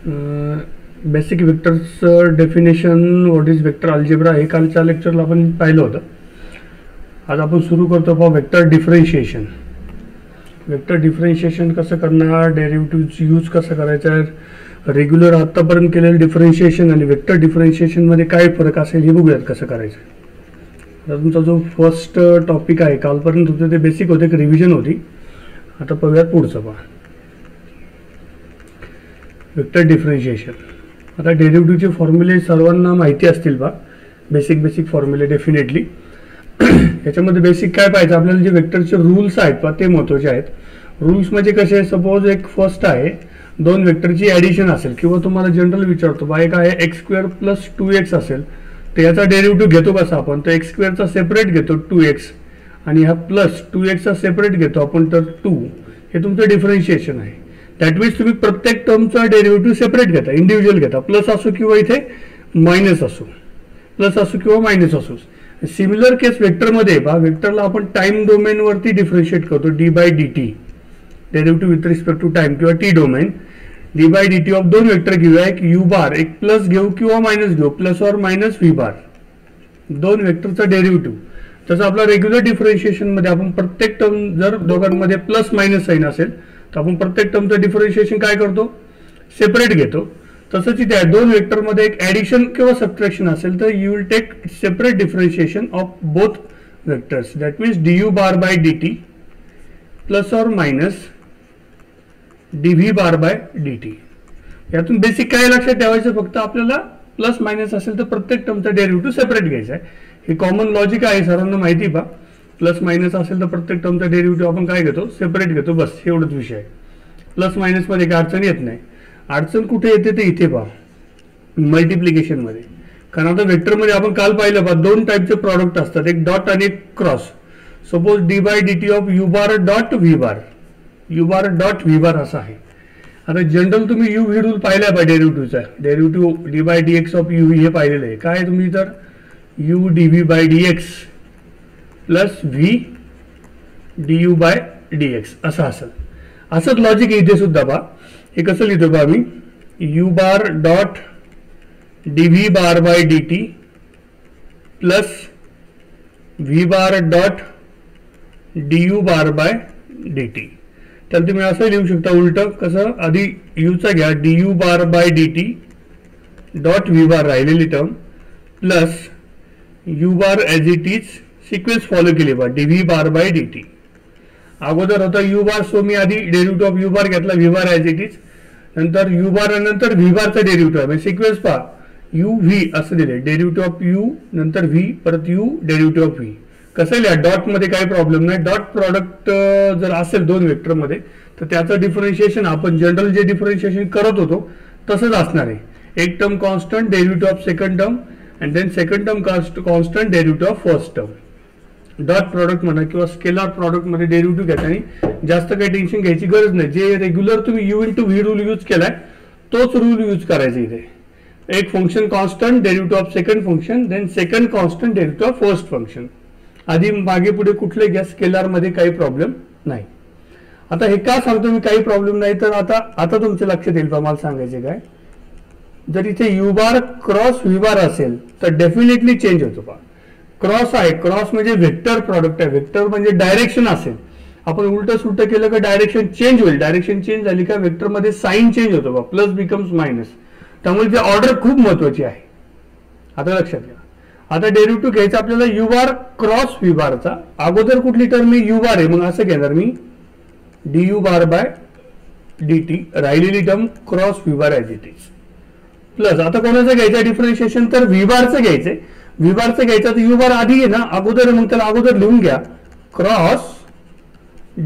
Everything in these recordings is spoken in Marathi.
बेसिक वेक्टर्सचं definition, what is vector algebra हे कालच्या लेक्चरला आपण पाहिलं होतं. आज आपण सुरू करतो पहा वेक्टर डिफरन्शिएशन. वेक्टर डिफरन्शिएशन कसं करणार, डेरिव्हेटिव्ह यूज कसं करायचा, रेग्युलर आत्तापर्यंत केलेलं डिफरन्शिएशन आणि वेक्टर डिफरन्शिएशनमध्ये काय फरक असेल हे बघूयात कसं करायचं. आता तुमचा जो फर्स्ट टॉपिक आहे कालपर्यंत होतं ते बेसिक होते, एक रिव्हिजन होती. आता पाहूयात पुढचं पहा वेक्टर डिफरन्शिएशन. आता डेरिव्हेटिव्हचे फॉर्म्युले सर्वांना माहिती असतील बा, बेसिक फॉर्म्युले डेफिनेटली. याच्यामध्ये बेसिक काय पाहिजे आपल्याला, जे वेक्टरचे रूल्स आहेत पहा ते महत्त्वाचे आहेत. रूल्स म्हणजे कसे, सपोज एक फर्स्ट आहे दोन वेक्टरची ॲडिशन असेल किंवा तुम्हाला जनरल विचारतो बा एक आहे x² + 2x असेल तर याचा डेरिव्हेटिव्ह घेतो कसा आपण, तर x² सेपरेट घेतो 2x आणि हा प्लस 2x सेपरेट घेतो आपण तर 2. हे तुमचं डिफरन्शिएशन आहे. दॅट मीन्स तुम्ही प्रत्येक टर्मचा डेरिव्हेटिव्ह सेपरेट घेता, इंडिव्हिज्युअल घेता, प्लस असो किंवा इथे मायनस असो, प्लस असो किंवा मायनस असो. सिमिलर केस वेक्टरमध्ये पहा, वेक्टरला आपण टाइम डोमेनवरती डिफरन्शिएट करतो d/dt, derivative with respect to time किंवा टी डोमेन. d/dt ऑफ दोन वेक्टर घेऊया, एक u बार, एक प्लस घेऊ किंवा मायनस घेऊ, प्लस और मायनस v बार, दोन वेक्टरचा डेरिव्हेटिव्ह. तसं आपला रेग्युलर डिफरन्शिएशन मध्ये आपण प्रत्येक टर्म जर दोघांमध्ये प्लस मायनस साइन असेल तर आपण प्रत्येक टर्मचं डिफरन्शिएशन काय करतो, सेपरेट घेतो. तसंच इथे आहे दोन वेक्टरमध्ये एक ॲडिशन किंवा सबट्रॅक्शन असेल तर you will take separate differentiation of both vectors. That means du/dt plus और मायनस dv/dt. यातून बेसिक काय लक्षात ठेवायचं, फक्त आपल्याला प्लस मायनस असेल तर प्रत्येक टर्मचा डेरिव्हेटिव्ह सेपरेट घ्यायचा आहे. हे कॉमन लॉजिक आहे, सर्वांना माहिती पहा. प्लस मायनस असेल तर प्रत्येक टर्मचा डेरिव्हेटिव्ह आपण काय घेतो, सेपरेट घेतो, बस एवढंच विषय आहे. प्लस मायनस मध्ये काय अडचण येत नाही. अडचण कुठे येते ते इथे पहा, मल्टिप्लिकेशन मध्ये. कारण आता वेक्टरमध्ये आपण काल पाहिलं पहा, दोन टाईपचे प्रॉडक्ट असतात, एक डॉट आणि एक cross. Suppose d/dt of u bar dot v bar, u bar dot v बार असा आहे. आता जनरल तुम्ही u v रूल पाहिला आहे डेरिव्हेटिव्हचा, derivative d/dx of u v हे पाहिलेलं आहे. काय तुम्ही तर u dv/dx plus v du/dx असं असेल. असंच लॉजिक इथे सुद्धा पहा. हे कसं लिहितो बा आम्ही, u बार डॉट dv/dt प्लस v बार डॉट du/dt. तर तुम्ही असं लिहू शकता उलट, कसं, आधी u चा घ्या du/dt डॉट v बार राहिलेली term plus u bar as it is sequence follow केली बा dv/dt. अगोदर होता u बार, सो मी आधी डेरिव्हेटिव्ह ऑफ u बार घेतला, v bar as it is, नंतर u बार आणि नंतर v बारचा डेरिव्हेटिव्ह आहे. सिक्वेन्स पहा, u v असं दिले, डेरिव्हेटिव्ह ऑफ u नंतर v परत u डेरिव्हेटिव्ह ऑफ v. कसं लिहा, डॉट मध्ये काही प्रॉब्लेम नाही. डॉट प्रॉडक्ट जर असेल दोन वेक्टर मध्ये तर त्याचं डिफरन्शिएशन आपण जनरल जे डिफरन्शिएशन करत होतो तसंच असणार आहे. एक term constant, derivative of second term and then second term constant, derivative of first term. Dot product म्हणा किंवा स्केलर प्रॉडक्ट मध्ये डेरिव्हेटिव्ह घेताना जास्त काही टेन्शन घ्यायची गरज नाही. जे रेग्युलर तुम्ही u × v रूल यूज केलाय तोच रूल यूज करायचा इथे. एक function constant, derivative of second function, then second constant, derivative of first function. आधी मागे पुढे कुठले घ्या, स्केलर मध्ये काही प्रॉब्लेम नाही. आता हे का सांगतो मी काही प्रॉब्लेम नाही, तर आता तुमच्या लक्षात येईल, मला सांगायचे काय, जर इथे u बार क्रॉस v बार असेल तर डेफिनेटली चेंज होतो पहा. क्रॉस आहे, क्रॉस म्हणजे वेक्टर प्रॉडक्ट आहे, वेक्टर म्हणजे डायरेक्शन असेल. आपण उलट सुलट केलं का डायरेक्शन चेंज होईल. डायरेक्शन चेंज झाली का वेक्टर मध्ये साइन चेंज होतो बा, प्लस बिकम्स मायनस. त्यामुळे ती ऑर्डर खूप महत्वाची आहे. आता लक्षात घ्या. आता डेरिव्हेटिव्ह घ्यायचा आपल्याला u बार क्रॉस v बारचा. अगोदर कुठली टर्म मी u बार आहे, मग असं घेणार मी du/dt, राहिलेली term cross v bar as it is, plus आता कोणाचं घ्यायचं डिफरन्शिएशन, तर v बारचं घ्यायचंय. v बारचं घ्यायचं तर u बार आधी आहे ना अगोदर, मग त्याला अगोदर लिहून घ्या क्रॉस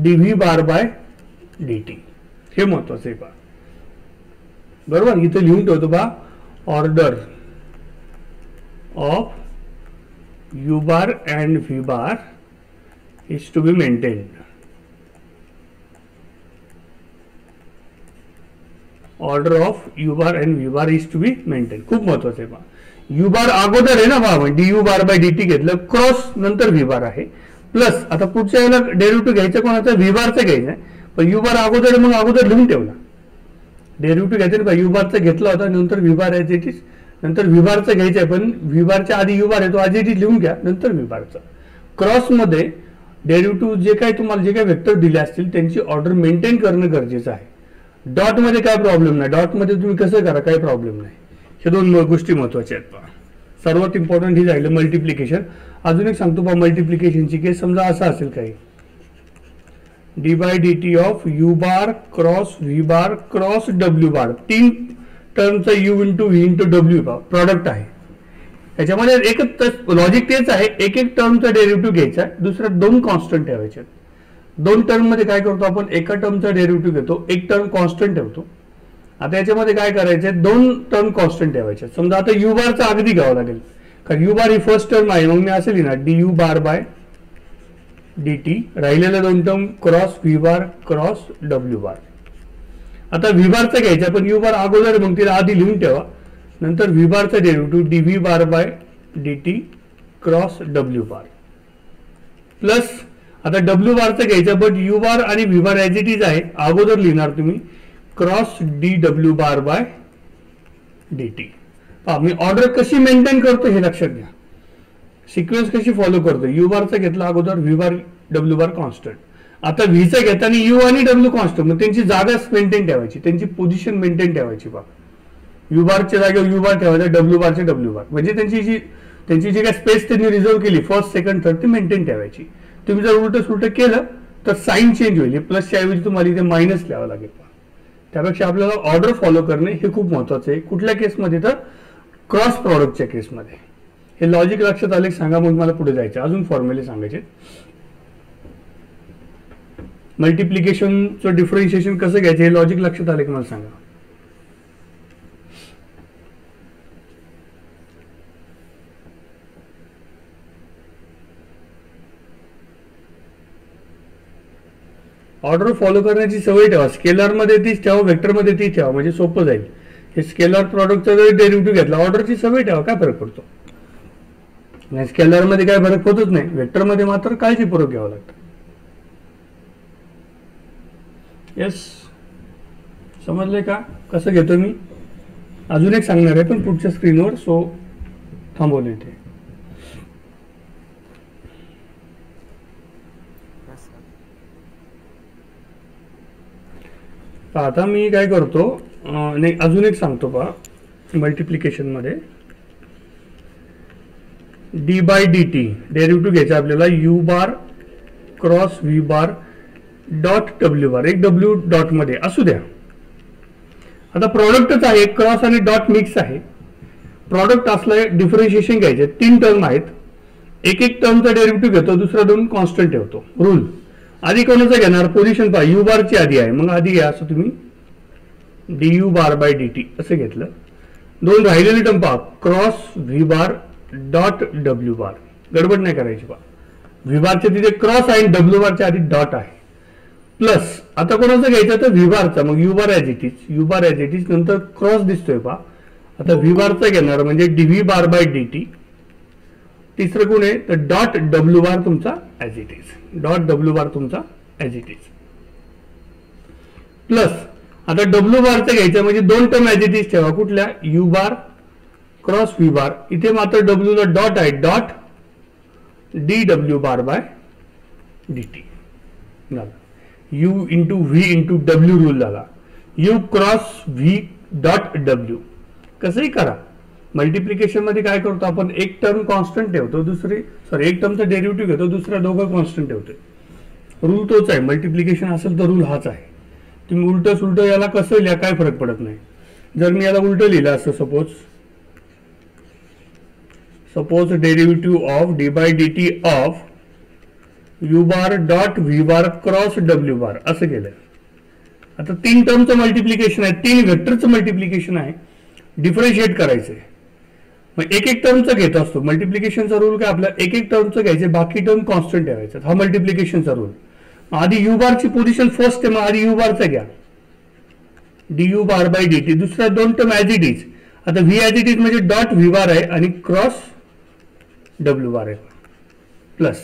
dv/dt. हे महत्वाचं आहे पहा, बरोबर. इथे लिहून ठेवतो पहा, order of u bar and v bar is to be maintained. Order of u bar and v bar is to be maintain. खूप महत्वाचं आहे पहा. u बार अगोदर आहे ना पहा, du/dt घेतलं, क्रॉस नंतर v बार आहे, प्लस आता पुढच्या वेळेला डेरिव्हेटिव्ह घ्यायचं कोणाचं, v बारचं घ्यायचं आहे, पण u बार अगोदर, मग अगोदर लिहून ठेवला. डेरिव्हेटिव्ह घ्यायचं नाही, यू बारचा घेतला होता, नंतर V bar as it is, नंतर व्ही बारचा घ्यायचा आहे, पण व्ही बारच्या आधी यू बार आहे तो ॲज इट इज लिहून घ्या, नंतर व्ही बारचा. क्रॉसमध्ये डेरिव्हेटिव्ह जे काही तुम्हाला जे काही वेक्टर दिले असतील त्यांची ऑर्डर मेंटेन करणं गरजेचं आहे. डॉटमध्ये काय प्रॉब्लेम नाही, डॉटमध्ये तुम्ही कसं करा काही प्रॉब्लेम नाही. हे दोन गोष्टी महत्वाच्या आहेत. सर्वात इम्पॉर्टंट ही झालं मल्टिप्लिकेशन. अजून एक सांगतो पहा मल्टिप्लिकेशनची केस. समजा असं असेल काही d by d t of u bar cross v bar cross डब्ल्यू बार, 3 टर्मचा यू इंटू व्ही इंटू डब्ल्यू प्रॉडक्ट आहे. याच्यामध्ये एकच लॉजिक तेच आहे, एक एक टर्मचा डेरिव्हेटिव्ह घ्यायचा, दुसऱ्या 2 कॉन्स्टंट ठेवायचे. 2 टर्म मध्ये काय करतो आपण, एका टर्मचा डेरिव्हेटिव्ह घेतो, एक टर्म कॉन्स्टंट ठेवतो. आता याच्यामध्ये काय करायचे, 2 टर्म कॉन्स्टंट ठेवायचे. समजा आता यू बारचा अगदी घ्यावं लागेल, कारण यू बार ही फर्स्ट टर्म आहे, मग मी असे लिहिणार d u bar by d t, राहिलेल्या 2 term cross v bar cross डब्ल्यू बार. आता व्ही बारचा घ्यायचा, पण यू बार अगोदर मग तिला आधी लिहून ठेवा, नंतर व्ही बारचा derivative d v bar by d t cross डब्ल्यू बार प्लस आता डब्ल्यू बारचा घ्यायचा, बट यू बार आणि v bar as it is आहे, अगोदर लिहिणार तुम्ही क्रॉस डी डब्ल्यू बार बाय डी टी. मी ऑर्डर कशी मेंटेन करतो हे लक्षात घ्या, सिक्वेन्स कशी फॉलो करतो. यू बारचा घेतला अगोदर, व्ही बार डब्ल्यू बार कॉन्स्टंट. आता व्हीचा घेताना यू आणि डब्ल्यू कॉन्स्टंट, मग त्यांची जागा मेंटेन ठेवायची, त्यांची पोझिशन मेंटेन ठेवायची. पहा यू बारच्या जागेवर यू बार ठेवायचा, डब्ल्यू बारच्या डब्ल्यू बार, म्हणजे त्यांची जी काय स्पेस त्यांनी रिझर्व केली फर्स्ट सेकंड थर्ड ती मेंटेन ठेवायची. तुम्ही जर उलट सुलट केलं तर साईन चेंज होईल, प्लसच्या ऐवजी तुम्हाला इथे मायनस लिहावं लागेल. त्यापेक्षा आपल्याला ऑर्डर फॉलो करणे हे खूप महत्वाचं आहे. कुठल्या केसमध्ये, तर क्रॉस प्रॉडक्टच्या केसमध्ये. हे लॉजिक लक्षात आले सांगा, मग मला पुढे जायचं. अजून फॉर्म्युले सांगायचे. मल्टिप्लिकेशनचं डिफरन्शिएशन कसं घ्यायचं हे लॉजिक लक्षात आले की मला सांगा. ऑर्डर फॉलो करण्याची सवय ठेवा. स्केलरमध्ये तीच ठेवा, वेक्टरमध्ये तीच ठेवा, म्हणजे सोपं जाईल. हे स्केलर प्रॉडक्टचा जरी डेरिव्हेटिव्ह घेतला, ऑर्डरची सवय ठेवा, काय फरक पडतो. नाही स्केलरमध्ये काय फरक होतच नाही, वेक्टरमध्ये मात्र काळजीपूर्वक घ्यावं लागतं. येस, समजले का कसं घेतो मी. अजून एक सांगणार आहे पण पुढच्या स्क्रीनवर, सो थांबवले इथे. आता मी काय करतो, नाही अजून एक सांगतो पहा. मल्टिप्लिकेशन मध्ये d by d t derivative घ्यायचा आपल्याला, u bar cross v bar dot डब्ल्यू बार, एक डब्ल्यू डॉट मध्ये असू द्या. आता प्रॉडक्टच आहे, क्रॉस आणि डॉट मिक्स आहे. प्रॉडक्ट असलं डिफरन्शिएशन घ्यायचे, 3 टर्म आहेत, एक एक टर्मचा डेरिव्हेटिव्ह घेतो, दुसरा 2 कॉन्स्टंट ठेवतो. रूल आधी कोणाचं घेणार, पोझिशन पहा, यू बारची आधी आहे, मग आधी घ्या. असं तुम्ही d u bar by d t असं घेतलं. 2 राहिलेले टर्म पहा, क्रॉस व्ही बार डॉट डब्ल्यू बार, गडबड नाही करायची पहा. व्ही बारच्या तिथे क्रॉस आहे, डब्ल्यू बारच्या आधी डॉट आहे. प्लस आता कोणाचं घ्यायचं तर व्ही बारचा, मग u bar as it is, u bar as it is, नंतर क्रॉस दिसतोय पहा. आता व्ही बारचा घेणार म्हणजे d v bar by d t. तिसरं कोण आहे तर डॉट डब्ल्यू बार तुमचा ॲज इट इज, डॉट डब्ल्यू बार तुमचा ॲज इट इज. प्लस आता डब्ल्यू बारचा घ्यायचं म्हणजे 2 टर्म ॲज इट इज ठेवा. कुठल्या, u bar cross v bar, इथे मात्र डब्ल्यू ला डॉट आहे, डॉट डी डब्ल्यू बार बाय डी टी झाला. यू इंटू व्ही इंटू डब्ल्यू रूल झाला. यू क्रॉस व्ही डॉट डब्ल्यू. कसंही करा. मल्टिप्लिकेशन मध्ये काय करतो आपण, एक टर्म कॉन्स्टंट ठेवतो, एक टर्मचा डेरिव्हेटिव्ह घेतो, दुसऱ्या 2 कॉन्स्टंट ठेवतोय. रूल तोच आहे. मल्टिप्लिकेशन असेल तर रूल हाच आहे. तुम्ही उलट सुलट याला कसं लिहा काय फरक पडत नाही. जर मी याला उलट लिहिलं असं, suppose derivative of d by d t of u bar dot v bar cross डब्ल्यू बार असं केलं. आता 3 टर्मचं मल्टिप्लिकेशन आहे, 3 वेक्टरचं मल्टिप्लिकेशन आहे, डिफरन्शिएट करायचंय. मग एक एक टर्मचं घेत असतो. मल्टिप्लिकेशनचा रूल काय आपला, एक एक टर्मचं घ्यायचे, बाकी टर्म कॉन्स्टंट ठेवायचं, हा मल्टिप्लिकेशनचा रूल. आधी यू बारची पोझिशन फर्स्ट आहे, मग आधी यू बारचा घ्या, d u bar by d t. दुसऱ्या 2 टर्म ॲज इट इज. आता व्ही ॲज इट इज म्हणजे डॉट व्ही बार आहे आणि क्रॉस डब्ल्यू बार आहे. प्लस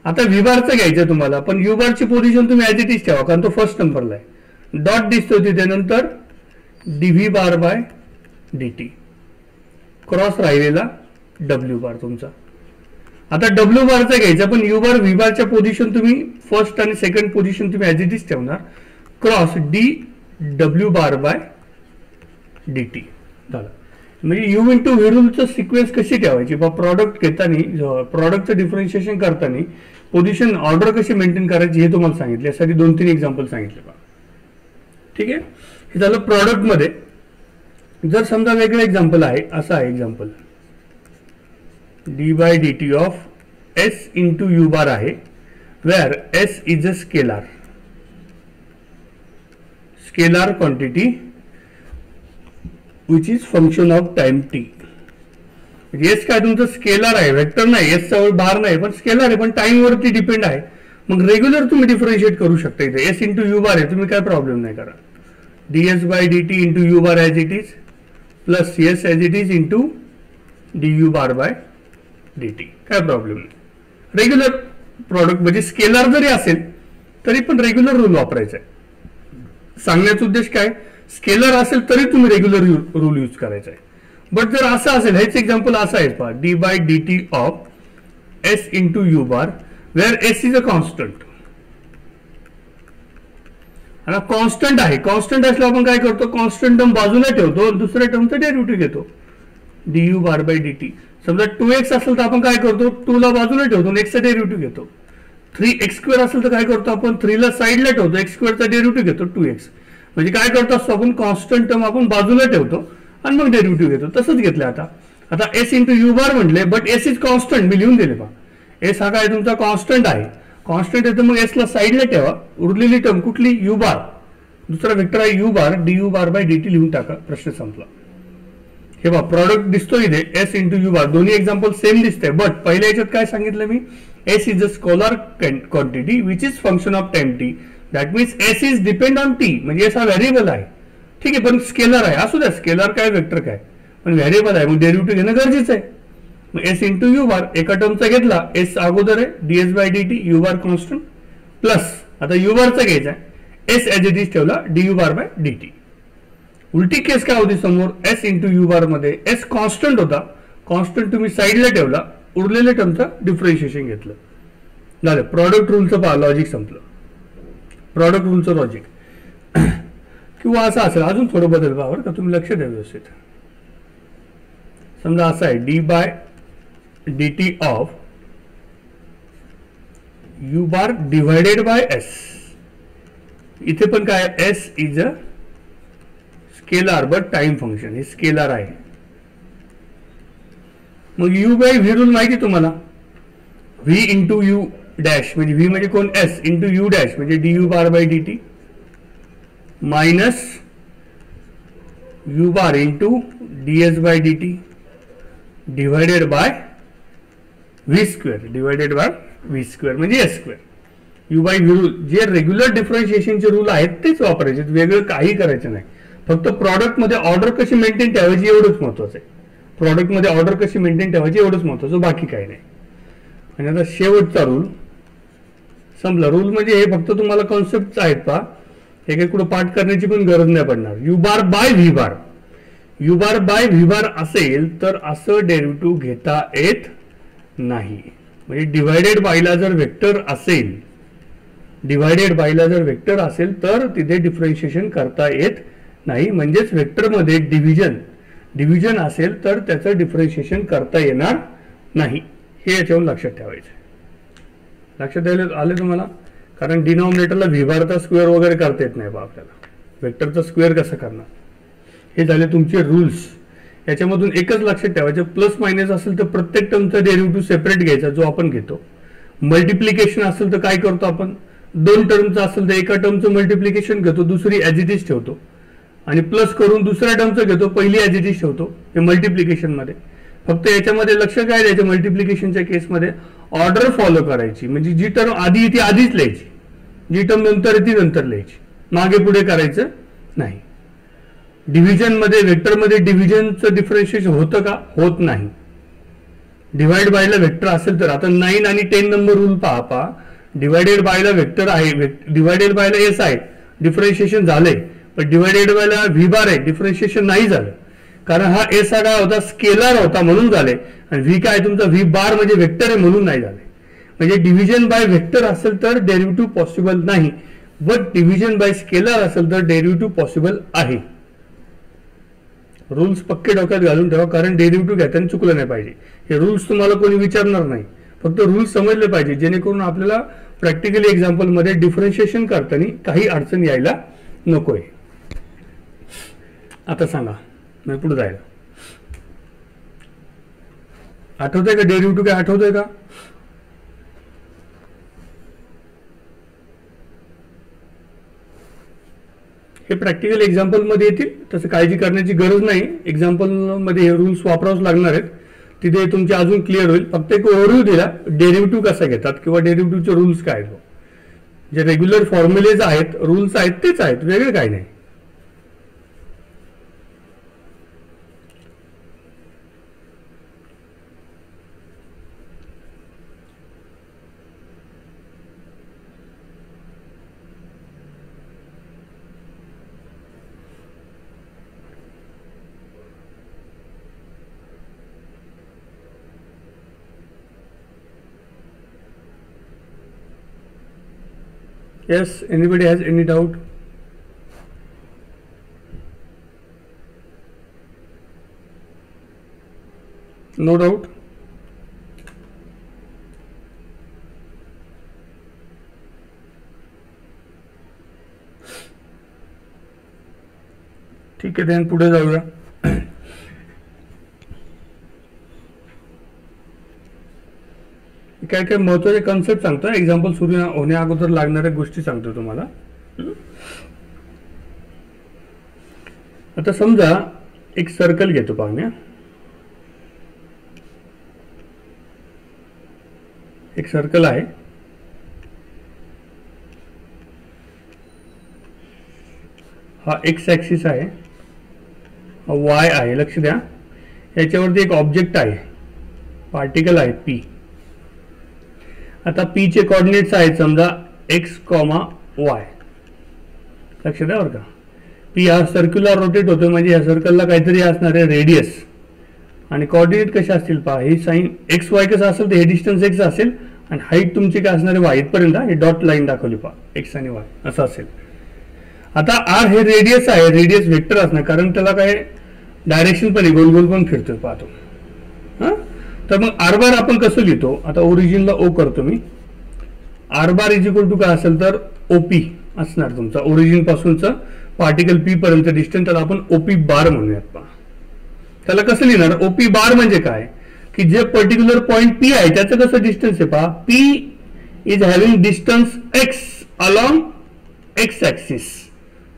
आता व्ही बारचं घ्यायचं तुम्हाला, पण यू बारची पोझिशन तुम्ही ॲज इट इज ठेवा, कारण तो फर्स्ट नंबरला आहे. डॉट दिसतो तिथे, नंतर dv bar by dt, cross राहिलेला w बार तुमचा. आता w बारचा घ्यायचा, पण u बार v बारच्या पोझिशन तुम्ही फर्स्ट आणि सेकंड पोझिशन तुम्ही ऍज इट इज ठेवणार, cross dw bar by dt झालं. म्हणजे u इंटू व्ही रूलचं सिक्वेन्स कशी ठेवायची बा, प्रॉडक्ट घेताना, प्रॉडक्टचं डिफरन्शिएशन करताना पोझिशन ऑर्डर कशी मेंटेन करायची हे तुम्हाला सांगितले. यासाठी 2-3 एक्झाम्पल सांगितले बा. ठीक आहे, हे झालं प्रॉडक्ट मध्ये. जर समजा वेगळं एक्झाम्पल आहे, असं आहे example, d by d t of s into u bar आहे, where s is a scalar quantity which is function of time t. S काय तुमचं स्केलार आहे, वेक्टर नाही, एस चा बार नाही, पण स्केलार आहे, पण टाइम वरती डिपेंड आहे. मग रेग्युलर तुम्ही डिफरन्शिएट करू शकता. इथे एस इंटू यू बार आहे, तुम्ही काय प्रॉब्लेम नाही करा. ds by dt into u bar as it is plus s as it is into d u bar by dt, काय प्रॉब्लेम नाही. रेग्युलर प्रॉडक्ट म्हणजे स्केलर जरी असेल तरी पण रेग्युलर रूल वापरायचा आहे. सांगण्याचा उद्देश काय, स्केलर असेल तरी तुम्ही रेग्युलर रूल यूज करायचा आहे. बट जर असं असेल, हेच एक्झाम्पल असं आहे पहा, d by d t of s into u bar where s is a constant. आता कॉन्स्टंट आहे, कॉन्स्टंट असल्यावर आपण काय करतो, कॉन्स्टंट टर्म बाजूला ठेवतो, दुसऱ्या टर्मचं डेरिव्हेटिव्ह घेतो, d u bar by d t. समजा 2x असेल तर आपण काय करतो, 2 ला बाजूला ठेवतो, एक्सचा डेरिव्हेटिव्ह घेतो. 3x² असेल तर काय करतो आपण, 3 ला साईडला ठेवतो, x² डेरिव्हेटिव्ह घेतो 2x. म्हणजे काय करतो असतो आपण, कॉन्स्टंट टर्म आपण बाजूला ठेवतो आणि मग डेरिव्हेटिव्ह घेतो. तसंच घेतलं. आता एस इंटू यू बार म्हटले, बट एस इज कॉन्स्टंट, मी लिहून दिले पहा. एस हा काय तुमचा कॉन्स्टंट आहे, कॉन्स्टंट आहे तर मग एस ला साईडला ठेवा. उरलेली टर्म कुठली, यू बार, दुसरा वेक्टर आहे u bar, d u bar by d t लिहून टाका, प्रश्न संपला. हे बघा प्रॉडक्ट दिसतो इथे, एस इंटू यू बार, दोन्ही एक्झाम्पल सेम दिसते. बट पहिल्या याच्यात काय सांगितलं मी, s is a scalar quantity which is function of time t. That means s is depend on t, म्हणजे एस हा व्हेरिएबल आहे. ठीक आहे, पण स्केलर आहे, असू द्या, स्केलर काय वेक्टर काय, पण व्हेरिएबल आहे, मग डेरिव्हेटिव्ह घेणं गरजेचं आहे. मग एस इंटू यू बार एका टर्मचा घेतला, एस अगोदर आहे, ds by d t, u bar constant, plus आता यू बारचा घ्यायचा आहे, एस एज इट इज ठेवला, d u bar by d t. उलटी केस काय होती समोर, एस इंटू यू बार मध्ये एस कॉन्स्टंट होता, कॉन्स्टंट तुम्ही साईडला ठेवला, उरलेल्या टर्मचं डिफरन्शिएशन घेतलं, झालं. प्रॉडक्ट रूलचं पहा, लॉजिक संपलं. प्रॉडक्ट रूलचं लॉजिक. किंवा असं असेल, अजून थोडं बदल पाहावर का, तुम्ही लक्ष द्या व्यवस्थित. समजा असं आहे, d by d t of u bar divided by s. इथे पण काय, s is a scalar but time function, हे स्केलर आहे. मग यू बाय व्ही रूल माहिती तुम्हाला, व्ही इंटू यू डॅश, म्हणजे व्ही म्हणजे कोण, एस इंटू यू डॅश म्हणजे d u bar by d t, minus u bar into d s by d t divided by v square, divided by v square म्हणजे S square. You by v rule, जे रेग्युलर डिफरन्शिएशनचे रूल आहेत तेच वापरायचे, वेगळं काही करायचं नाही. फक्त प्रॉडक्ट मध्ये ऑर्डर कशी मेंटेन ठेवायची एवढंच महत्वाचं आहे. प्रॉडक्ट मध्ये ऑर्डर कशी मेंटेन ठेवायची एवढंच महत्वाचं, बाकी काही नाही. आणि आता शेवटचा रूल संपला. रूल म्हणजे हे फक्त तुम्हाला कॉन्सेप्ट आहेत पहा, हे काही कुठं पाठ करण्याची पण गरज नाही पडणार. U bar by v bar, u bar by v bar असेल तर असं डेरिव्हेटिव्ह घेता येत नाही. म्हणजे डिवायडेड बायला जर वेक्टर असेल, डिवायडेड बायला जर वेक्टर असेल तर तिथे डिफरन्शिएशन करता येत नाही. म्हणजेच वेक्टर मध्ये डिव्हिजन असेल तर त्याचं डिफरन्शिएशन करता येणार नाही. हे याच्यावर लक्षात ठेवायचं. लक्षात आले तुम्हाला, कारण डिनॉमिनेटरला व्ही बारचा स्क्वेअर वगैरे करता येत नाही बा आपल्याला, वेक्टरचा स्क्वेअर कसं करणार. हे झाले तुमचे रूल्स. याच्यामधून एकच लक्षात ठेवायचं, प्लस मायनस असेल तर प्रत्येक टर्मचा डेरिव्हेटिव्ह सेपरेट घ्यायचा जो आपण घेतो. मल्टिप्लिकेशन असेल तर काय करतो आपण, 2 टर्मचं असेल तर एका टर्मचं मल्टिप्लिकेशन घेतो, दुसरी ऍज इट इज ठेवतो, आणि प्लस करून दुसऱ्या टर्मचं घेतो, पहिली ऍज इट इज ठेवतो. हे मल्टिप्लिकेशन मध्ये. फक्त याच्यामध्ये लक्ष काय द्यायचं, मल्टिप्लिकेशनच्या केसमध्ये ऑर्डर फॉलो करायची. म्हणजे जी टर्म आधी येते आधीच लिहायची, जी टर्म नंतर येते नंतर लिहायची, मागे पुढे करायचं नाही. डिव्हिजन मध्ये, वेक्टर मध्ये डिव्हिजनचं डिफरन्शिएशन होतं का, होत नाही. डिवाइड बायला वेक्टर असेल तर, आता 9 आणि 10 नंबर रूल पहा. डिवायडेड बायला वेक्टर आहे, डिवायडेड बायला एस आहे, डिफरन्शिएशन झालंय, पण डिवायडेड बायला व्ही बार आहे, डिफरन्शिएशन नाही झालं, कारण हा एस हा काय होता, स्केलर होता म्हणून झाले, आणि व्ही काय तुमचा व्ही बार म्हणजे वेक्टर आहे म्हणून नाही झाले. म्हणजे डिव्हिजन बाय वेक्टर असेल तर डेरिव्हेटिव्ह पॉसिबल नाही, बट डिव्हिजन बाय स्केलर असेल तर डेरिव्हेटिव्ह पॉसिबल आहे. रूल्स पक्के डोक्यात घालून ठेवा, कारण डेरिव्हेटिव्ह घेताना चुकलं नाही पाहिजे. हे रूल्स तुम्हाला कोणी विचारणार नाही, फक्त रूल्स समजले पाहिजे, जेणेकरून आपल्याला प्रॅक्टिकली एक्झाम्पल मध्ये डिफरन्शिएशन करताना काही अडचण यायला नकोय. आता सांगा मी पुढे जायला. आठवतंय का डेरिव्हेटिव्ह काय आठवतंय का? हे प्रॅक्टिकल एक्झाम्पल मध्ये येतील, तसं काळजी करण्याची गरज नाही. एक्झाम्पल मध्ये हे रूल्स वापरावच लागणार आहेत, तिथे तुमचे अजून क्लिअर होईल. फक्त एक ओव्हरव्ह्यू दिला डेरिव्हेटिव्ह कसा घेतात किंवा डेरिव्हेटिव्हचे रूल्स काय आहेत. जे रेग्युलर फॉर्म्युलेज आहेत, रूल्स आहेत तेच आहेत, वेगळे काही नाही. Yes, anybody has any doubt? No doubt? ठीक आहे, then पुढे जाऊया. काय काय महत्वाचे कन्सेप्ट सांगतो, एक्झाम्पल सुरू होण्या अगोदर लागणाऱ्या गोष्टी सांगतो तुम्हाला. आता समजा एक सर्कल घेतो पाहण्या, एक सर्कल आहे, हा एक्स ऍक्सिस आहे, हा वाय आहे. लक्ष द्या, याच्यावरती एक ऑब्जेक्ट आहे, पार्टिकल आहे पी. आता पी चे कोऑर्डिनेट्स आहेत समजा एक्स कॉमा वाय. लक्ष द्या बरं का, पी हा सर्क्युलर रोटेट होतो, म्हणजे या सर्कलला काहीतरी असणार आहे रेडियस, आणि कोऑर्डिनेट कसे असतील पहा, हे साइन एक्स वाय कसं असेल तर हे डिस्टन्स एक्स असेल, आणि हाईट तुमची काय असणार आहे वाय इथपर्यंत. हे डॉट लाईन दाखवली पहा, एक्स आणि वाय असं असेल. आता आर हे रेडियस आहे, रेडियस वेक्टर असणार, कारण त्याला काय डायरेक्शन पण गोल गोल पण फिरतोय पाहतो. हा, तर मग आर बार आपण कसं लिहितो, आता ओरिजिनला ओ करतो मी. R bar is equal to काय असेल तर ओपी असणार तुमचा, ओरिजिन पासूनचं पार्टिकल पी पर्यंत डिस्टन्स, त्याला आपण ओपी बार म्हणूयात पहा. त्याला कसं लिहिणार, ओपी बार म्हणजे काय की जे पर्टिक्युलर पॉइंट पी आहे त्याचं कसं डिस्टन्स आहे पहा, P is having distance x along x axis.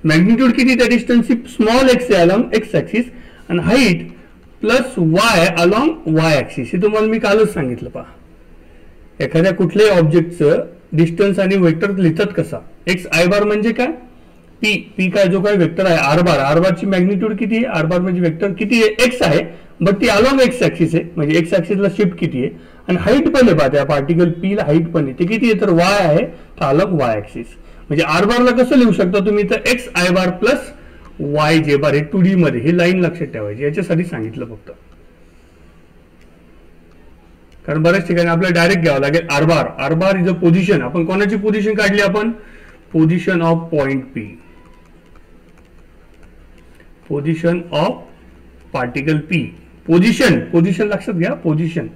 Magnitude किती त्या डिस्टन्सची, स्मॉल एक्स आहे अलॉंग एक्स ऍक्सिस, आणि height plus y along Y axis. हे तुम्हाला मी कालच सांगितलं पहा. एखाद्या कुठल्याही ऑब्जेक्टचं डिस्टन्स आणि वेक्टर लिहितात कसा, एक्स आय बार म्हणजे काय, पी, पी काय जो काय वेक्टर आहे आर बार, आर बारची मॅग्निट्यूड किती आहे, आर बार म्हणजे वेक्टर किती आहे, एक्स आहे, बट ती अलॉंग एक्स ऍक्सिस आहे, म्हणजे एक्स ऍक्सिसला शिफ्ट किती आहे, आणि हाईट पण आहे पहा, त्या पार्टिकल पी ला हाईट पण आहे, ते किती आहे तर वाय आहे, तर अलॉंग वाय ऍक्सिस. म्हणजे आर बारला कसं लिहू शकता तुम्ही, तर x i bar plus y j bar, हे 2D मध्ये ही लाईन लक्षात ठेवायची, याच्यासाठी सांगितलं फक्त. कारण बऱ्याच ठिकाणी आपल्याला डायरेक्ट घ्यावं लागेल r bar. R bar is a position, आपण कोणाची पोझिशन काढली, आपण position of point p, position of particle p. Position, position लक्षात घ्या, पोझिशन,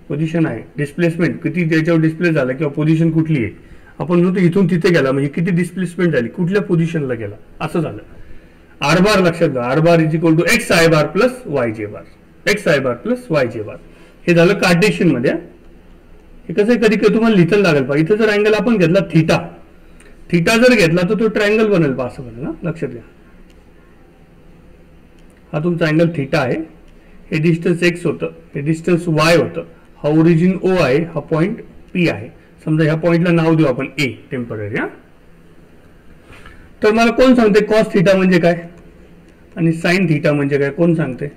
पोझिशन आहे, डिस्प्लेसमेंट किती त्याच्यावर डिस्प्ले झाला किंवा पोझिशन कुठली आहे, आपण म्हणतो इथून तिथे गेला म्हणजे किती डिस्प्लेसमेंट झाली, कुठल्या पोझिशनला गेला, असं झालं. आर बार लक्षात घ्या, r bar is equal to x i bar plus y j bar, x i bar plus y j bar. हे झालं कार्टेशियन मध्ये. हे कसं आहे, कधी कधी तुम्हाला लिहिता लागेल पहा, इथं जर अँगल आपण घेतला थीटा, थीटा जर घेतला तर तो ट्रायंगल बनेल पहा, असं बनेल ना, लक्षात घ्या. हा तुमचा अँगल थीटा आहे, हे डिस्टन्स एक्स होतं, हे डिस्टन्स वाय होतं, हा ओरिजिन ओ आहे, हा पॉइंट पी आहे. समजा ह्या पॉइंटला नाव देऊ आपण ए, टेम्पररी. हा, तर मला कोण सांगते कॉस थीटा म्हणजे काय आणि साइन थीटा म्हणजे काय, कोण सांगते?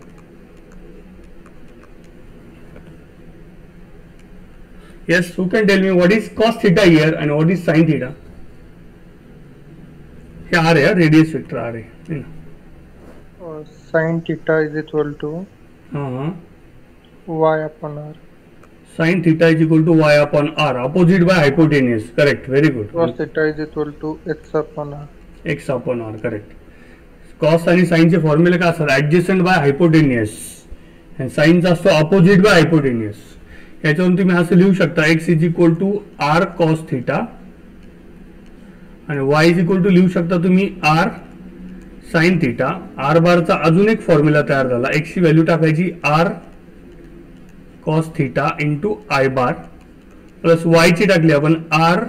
Yes, who can tell me what is cos theta here and what is sin theta? हे आर आहे, रेडियस वेक्टर आर आहे. Sine theta is equal to हां, y upon r. Sine theta is equal to y upon r, opposite by hypotenuse. Correct, very good. Cos theta is equal to x upon r. X upon r, correct. Cos आणि साईनचे फॉर्म्युले काय असतात? ऍडजस्टंट बाय हायपोटेनियस, साईनचा असतो अपोजिट बाय हायपोटेनियस. याच्यावरून तुम्ही असं लिहू शकता x is equal to r cos theta आणि वाय इज इक्वल टू लिहू शकता तुम्ही आर साइन थिटा. आर बारचा अजून एक फॉर्म्युला तयार झाला. एक्स ची व्हॅल्यू टाकायची r cos theta into i bar plus y ची टाकली आपण R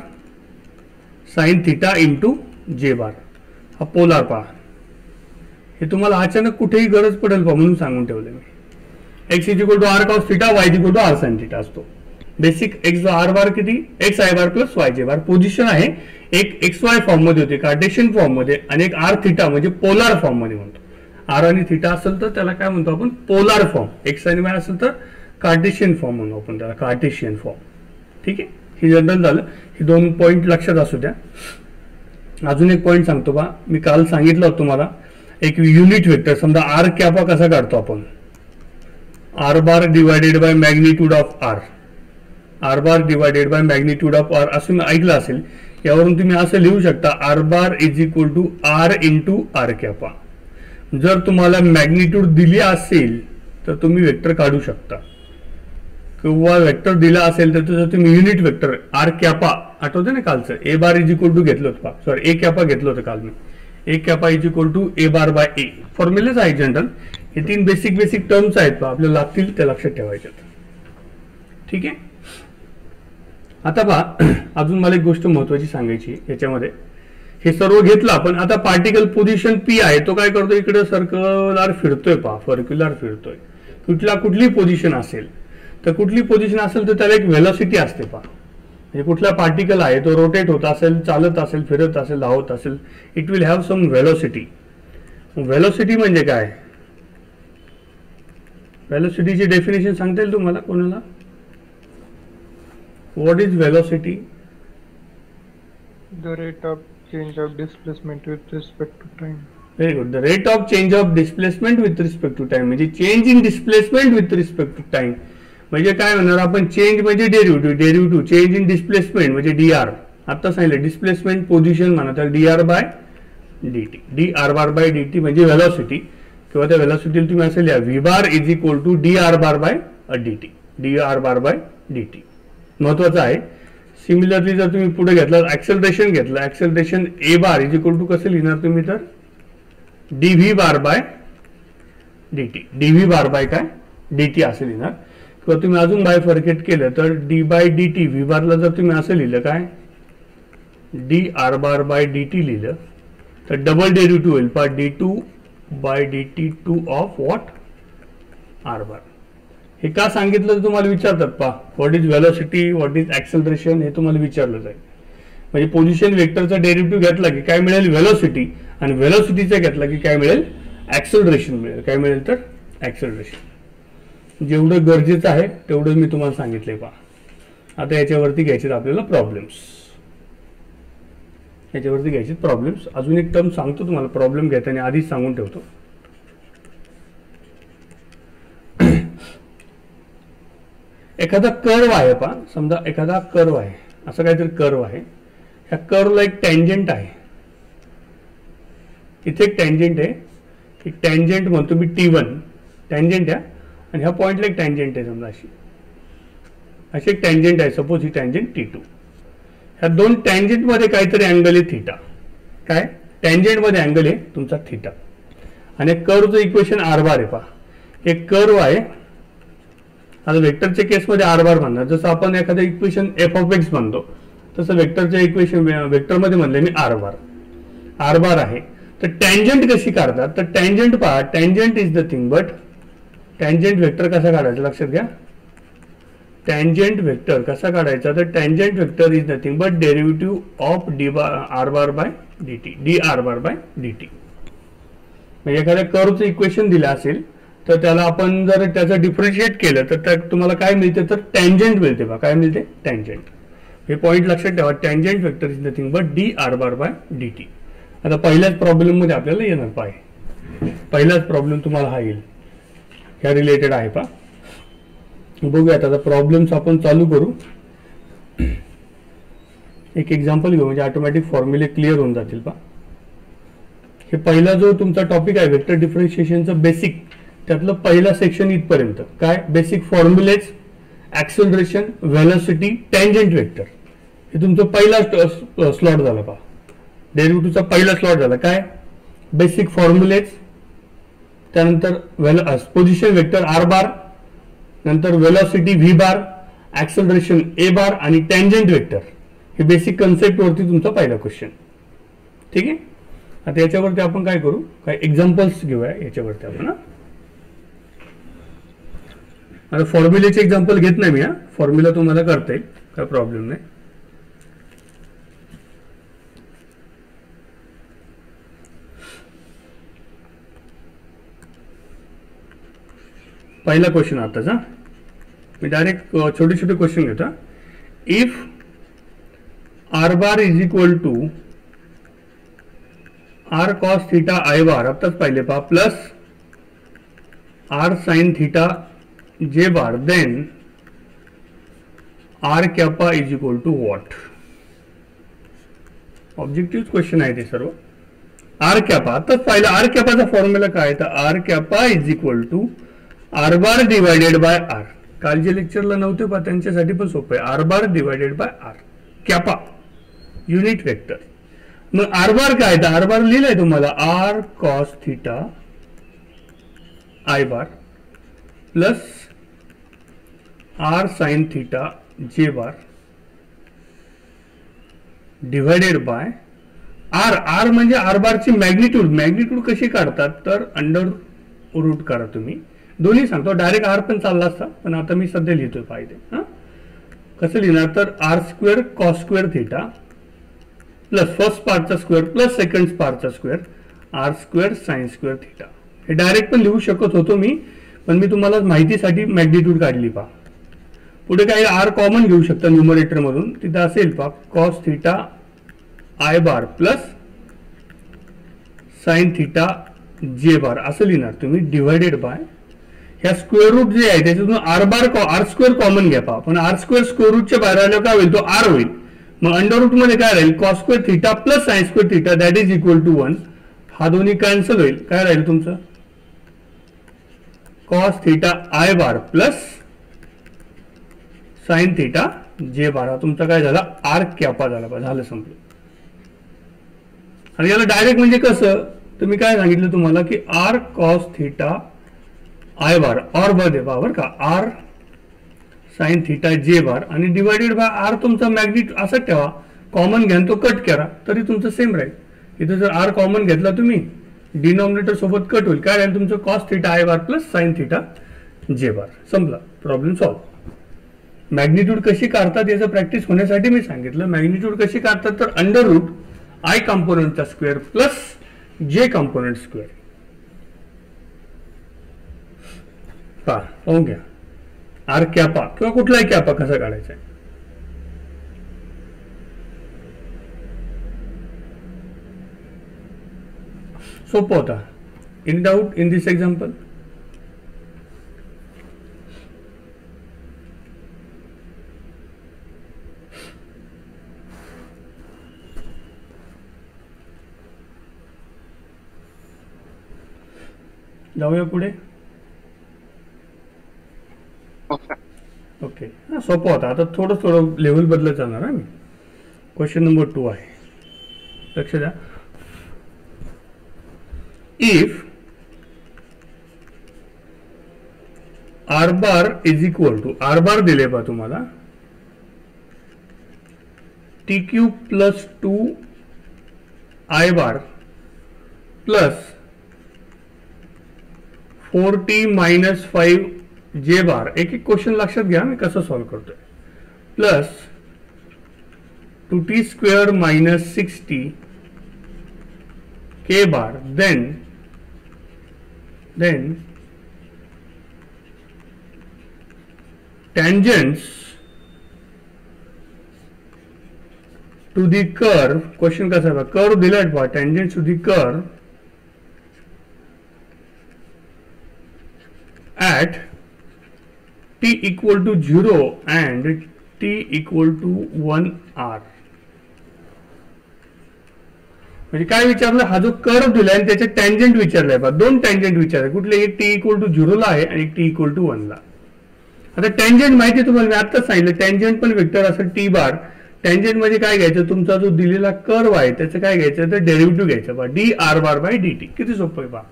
sine theta into j bar. हा पोलार पहा, हे तुम्हाला अचानक कुठेही गरज पडेल पहा म्हणून सांगून ठेवले मी. X is equal to r cos theta, y is equal to r sine theta असतो. बेसिक एक्स आर बार किती? X i bar plus y j bar. Position आहे एक एक्स वाय फॉर्म मध्ये होते कार्टेशियन फॉर्म मध्ये आणि एक आर थिटा म्हणजे पोलार फॉर्म मध्ये म्हणतो. आर आणि थिटा असेल तर त्याला काय म्हणतो आपण? Polar form. एक्स आणि वाय असेल तर कार्टेशियन फॉर्म म्हणू आपण त्याला, कार्टेशियन फॉर्म. ठीक आहे, हे जनरल झालं. हे दोन पॉईंट लक्षात असू द्या. अजून एक पॉईंट सांगतो बा, मी काल सांगितलं होतं तुम्हाला एक युनिट वेक्टर समजा आर कॅपा कसा काढतो आपण? R bar divided by magnitude of r, r bar divided by magnitude of r असं मी ऐकलं असेल. यावरून तुम्ही असं लिहू शकता r bar is equal to r into r cap. जर तुम्हाला मॅग्निट्यूड दिली असेल तर तुम्ही वेक्टर काढू शकता, किंवा वेक्टर दिला असेल तर त्याचं तुम्ही युनिट वेक्टर आर कॅपा, आठवते ना कालचं a bar is equal to घेतलं होतं, सॉरी ए कॅपा घेतलं होतं काल मी. A cap is equal to a bar by a. फॉर्म्युलेच आहे जनरल. हे तीन बेसिक टर्म्स आहेत आपल्याला लागतील त्या लक्षात ठेवायच्यात. ठीक आहे. आता पहा, अजून मला एक गोष्ट महत्वाची सांगायची याच्यामध्ये. हे सर्व घेतलं आपण. आता पार्टिकल पोझिशन पी आहे, तो काय करतो? इकडे सर्क्युलर फिरतोय पहा, सर्क्युलर फिरतोय. कुठली पोझिशन असेल तर कुठली पोझिशन असेल तर त्याला एक व्हेलॉसिटी असते पहा. म्हणजे कुठला पार्टिकल आहे तो रोटेट होत असेल, चालत असेल, फिरत असेल, धावत असेल, it will have some velocity. Velocity म्हणजे काय? व्हेलॉसिटीची डेफिनेशन सांगता येईल तुम्हाला कोणाला? What is velocity? The rate of change of displacement with respect to time. Very good. The rate of change of displacement with respect to time, म्हणजे change in displacement with respect to time. म्हणजे काय म्हणणार आपण? चेंज म्हणजे derivative, derivative change in displacement म्हणजे डी आर. आता सांगितलं डिस्प्लेसमेंट पोझिशन म्हणा तर d r by d t. D r bar by d t म्हणजे व्हेलॉसिटी, किंवा त्या व्हेलॉसिटीला तुम्ही असं लिहा v bar is equal to d r bar by d t. D r bar by d t महत्वाचं आहे. सिमिलरली जर तुम्ही पुढे घेतलं ऍक्सेलरेशन घेतलं, acceleration a bar is equal to कसं लिहिणार तुम्ही? तर d v bar by d t. D v bar by काय? डी टी असं लिहिणार. किंवा तुम्ही अजून बाय फर्केट केलं तर d by d t. V बारला जर तुम्ही असं लिहिलं काय? D r bar by d t लिहिलं तर डबल डेरिव्हेटिव्ह होईल पहा d two by d t two of what? R bar. हे का सांगितलं तर तुम्हाला विचारतात पहा, what is velocity, what is acceleration, हे तुम्हाला विचारलं जाईल. म्हणजे पोझिशन वेक्टरचा डेरिव्हेटिव्ह घेतला की काय मिळेल? व्हेलॉसिटी. आणि व्हेलॉसिटीचा घेतला की काय मिळेल? ऍक्सेलरेशन मिळेल. काय मिळेल? तर ऍक्सेलरेशन. जेवढं गरजेचं आहे तेवढं मी तुम्हाला सांगितलंय पहा. आता याच्यावरती घ्यायचे आपल्याला प्रॉब्लेम्स. याच्यावरती घ्यायचे प्रॉब्लेम्स. अजून एक टर्म सांगतो तुम्हाला प्रॉब्लेम घेताना, आधीच सांगून ठेवतो. एखादा कर्व आहे पहा, समजा एखादा कर्व आहे, असं काहीतरी कर्व आहे. ह्या कर्वला एक टँजंट आहे. इथे एक टँजंट आहे, एक टँजंट म्हणतो मी T1 टँजंट आहे, आणि ह्या पॉइंटला एक टँजंट आहे समजा अशी एक टँजंट आहे. सपोज ही टँजंट T2. ह्या दोन टँजंट मध्ये काहीतरी अँगल आहे थिटा. काय? टँजंट मध्ये अँगल आहे तुमचा थिटा. आणि कर्वचं इक्वेशन आर बार आहे पहा. एक कर्व आहे. आता वेक्टरच्या केसमध्ये आर बार म्हणणार, जसं आपण एखादं इक्वेशन एफ ऑफ एक्स म्हणतो तसं वेक्टरच्या इक्वेशन वेक्टरमध्ये म्हणले मी आर बार. आर बार आहे. तर टँजंट कशी काढतात? तर टँजंट पहा, tangent is the thing, but tangent vector कसा काढायचा लक्षात घ्या. टँजंट वेक्टर कसा काढायचा? तर tangent vector is nothing but derivative of d r bar by d t. D r bar by d t. म्हणजे एखाद्या कर्वचं इक्वेशन दिलं असेल तर त्याला आपण जर त्याचं डिफरन्शिएट केलं तर तुम्हाला काय मिळते? तर टँजंट मिळते बा. काय मिळते? टँजंट. हे पॉईंट लक्षात ठेवा. Tangent vector is nothing but d r bar by d t. आता पहिल्याच प्रॉब्लेम मध्ये आपल्याला येणार पाय, पहिलाच प्रॉब्लेम तुम्हाला हा येईल, ह्या रिलेटेड आहे पा. बघूयात आता प्रॉब्लेम्स आपण चालू करू. एक एक्झाम्पल घेऊ म्हणजे ऑटोमॅटिक फॉर्म्युले क्लिअर होऊन जातील पा. हे पहिला जो तुमचा टॉपिक आहे वेक्टर डिफरन्शिएशनचं बेसिक, त्यातलं पहिला सेक्शन इथपर्यंत काय, basic formulas, acceleration, velocity, tangent vector, हे तुमचा पहिला स्लॉट झाला पा. डेरिव्हेटिव्हचा पहिला स्लॉट झाला काय, बेसिक फॉर्म्युलेज, त्यानंतर पोझिशन वेक्टर आर बार, नंतर velocity V bar, acceleration a बार आणि टँजंट वेक्टर. हे बेसिक कन्सेप्ट वरती तुमचा पहिला क्वेश्चन. ठीक आहे. आता याच्यावरती आपण काय करू, काय एक्झाम्पल्स घेऊया याच्यावरती आपण. आता फॉर्म्युलेचे एक्झाम्पल घेत नाही मी, फॉर्म्युला तुम्हाला करता येईल, काय प्रॉब्लेम नाही. पहिला क्वेश्चन आताचा मी डायरेक्ट छोटे छोटे क्वेश्चन घेतो. If r bar is equal to r cos theta i bar, आताच पाहिले पहा, plus r sine theta j bar, then r cap is equal to what. Objective question आहे ते सर्व. आर कॅपा आताच पाहिलं, आर कॅपाचा फॉर्म्युला काय, तर r cap is equal to r bar divided by r. काल जे लेक्चरला नव्हते पहा त्यांच्यासाठी पण सोपं आहे. R bar divided by r cap unit vector. मग आर बार काय, तर आर बार लिहिलंय तुम्हाला r cos theta i bar plus r sine theta j bar divided by r. R म्हणजे आर बारची मॅग्निट्यूड. मॅग्निट्यूड कशी काढतात, तर अंडर रूट करा तुम्ही. दोन्ही सांगतो, डायरेक्ट आर पण चालला असता, पण आता मी सध्या लिहितोय पाहिजे. कसं लिहिणार, तर r square cos square theta plus first पार्टचा स्क्वेअर प्लस सेकंड पार्टचा square r square sine square theta. हे डायरेक्ट पण लिहू शकत होतो मी, पण मी तुम्हाला माहितीसाठी मॅग्निट्यूड काढली पा. पुढे काही आर कॉमन घेऊ शकता न्यूमरेटर मधून, तिथं असेल पा cos theta i bar plus sine theta j bar असं लिहिणार तुम्ही, डिवायडेड बाय ह्या स्क्वेअर रूट जे आहे त्याच्यातून r bar r square common घ्या पा. पण आर स्क्वेअर स्क्वेअर रूटच्या बाहेर आल्यावर काय होईल, तो आर होईल. मग अंडर रूट मध्ये काय राहील, cos square theta plus sine square theta that is equal to 1. हा दोन्ही कॅन्सल होईल, काय राहील तुमचं cos theta i bar plus sine theta j bar. हा तुमचा काय झाला, आर कॅपा झाला. झालं, संपलं. आणि याला डायरेक्ट म्हणजे कसं, तुम्ही काय सांगितलं तुम्हाला की आर कॉस थीटा आय बार और मध्ये बरोबर का, आर साइन थीटा जे बार आणि डिवायडेड बाय आर. तुमचा मॅग्निट्यूड असं ठेवा, कॉमन घ्या तो कट करा तरी तुमचं सेम राहील. इथं जर आर कॉमन घेतला तुम्ही, डिनॉमिनेटर सोबत कट होईल, काय राहील तुमचं cos theta i bar plus sine theta j बार. संपला, प्रॉब्लेम सॉल्व. मॅग्निट्यूड कशी काढतात याचं प्रॅक्टिस होण्यासाठी मी सांगितलं. मॅग्निट्यूड कशी काढतात, तर अंडर रूट आय कंपोनेंटचा square plus j component square. पाहून घ्या आर कॅपा किंवा कुठलाही कॅपा कसा काढायचा आहे. सोपं होता. In doubt in this example, जाऊया पुढे. ओके, हा सोपं होता. आता थोडं लेवल बदलत जाणार आहे मी. क्वेश्चन नंबर 2 आहे, लक्ष द्या. If r bar is equal to, r bar दिले बा तुम्हाला t cube plus 2 i bar plus 4t minus 5 j बार. एक एक क्वेश्चन लक्षात घ्या मी कसं सॉल्व्ह करतोय. Plus 2t square minus 6t k bar, then tangents to the curve, question कसा आहे, कर्व दिलाय पहा, tangent to the curve at t equal to 0 and t equal to 1 r. म्हणजे काय विचारलं, हा जो कर्व दिलाय आणि त्याचे टँजंट विचारलाय पहा, दोन टँजंट विचारले, कुठले, एक t equal to 0 ला आहे आणि एक t equal to 1 ला. आता टँजंट माहिती तुम्हाला मी आत्ताच सांगितलं, टँजंट पण वेक्टर असेल t बार. टँजंट मध्ये काय घ्यायचं, तुमचा जो दिलेला कर्व आहे त्याचं काय घ्यायचं, तर डेरिव्हेटिव्ह घ्यायचं पहा, d r bar by dt. किती सोपं आहे पहा,